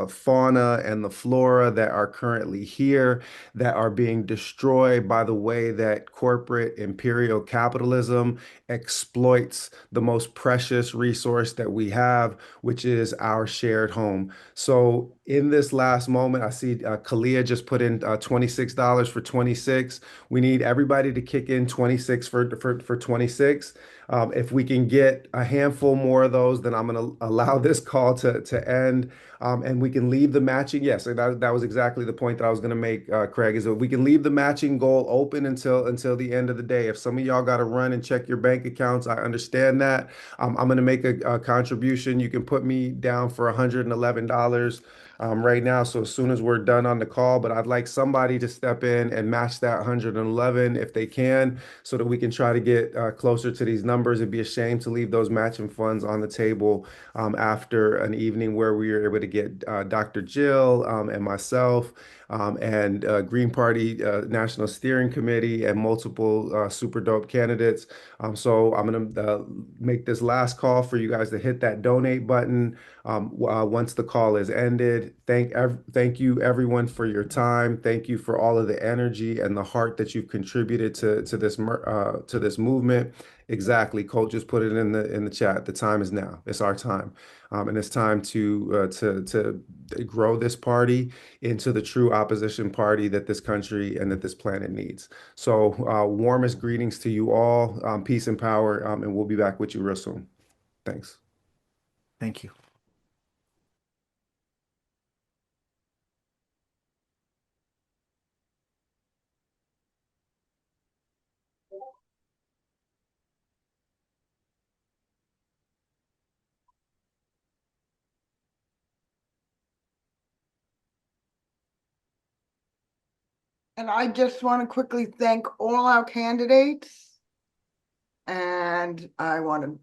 fauna and the flora that are currently here, that are being destroyed by the way that corporate imperial capitalism exploits the most precious resource that we have, which is our shared home. So in this last moment, I see Kalia just put in $26 for 26. We need everybody to kick in 26 for 26. If we can get a handful more of those, then I'm going to allow this call to end. And we can leave the matching. Yes, that was exactly the point that I was going to make, Craig, is that we can leave the matching goal open until the end of the day. If some of y'all got to run and check your bank accounts, I understand that. I'm going to make a contribution. You can put me down for $111 right now. So as soon as we're done on the call, but I'd like somebody to step in and match that 111 if they can, so that we can try to get closer to these numbers. It'd be a shame to leave those matching funds on the table after an evening where we were able to get Dr. Jill and myself and Green Party National Steering Committee and multiple super dope candidates. So I'm going to make this last call for you guys to hit that donate button once the call is ended. Thank you everyone for your time. Thank you for all of the energy and the heart that you've contributed to this movement. Exactly. Colt just put it in the chat. The time is now. It's our time. And it's time to grow this party into the true opposition party that this country and that this planet needs. So warmest greetings to you all. Peace and power. And we'll be back with you real soon. Thanks. Thank you. And I just want to quickly thank all our candidates. And I want to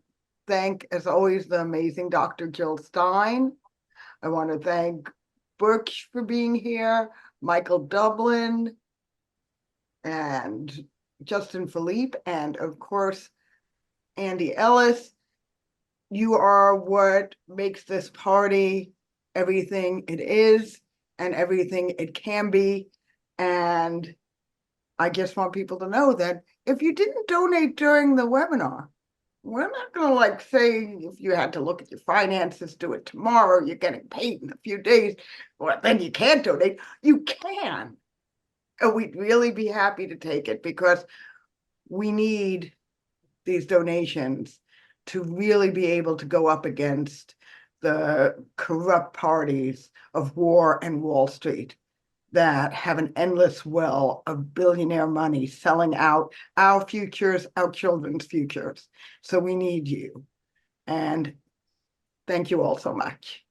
thank, as always, the amazing Dr. Jill Stein. I want to thank Butch for being here, Michael Dublin, and Justin Philippe, and of course, Andy Ellis. You are what makes this party everything it is and everything it can be. And I just want people to know that if you didn't donate during the webinar, we're not going to like say if you had to look at your finances, do it tomorrow, you're getting paid in a few days, well, then you can't donate. You can. And we'd really be happy to take it because we need these donations to really be able to go up against the corrupt parties of war and Wall Street that have an endless well of billionaire money selling out our futures, our children's futures. So we need you. And thank you all so much.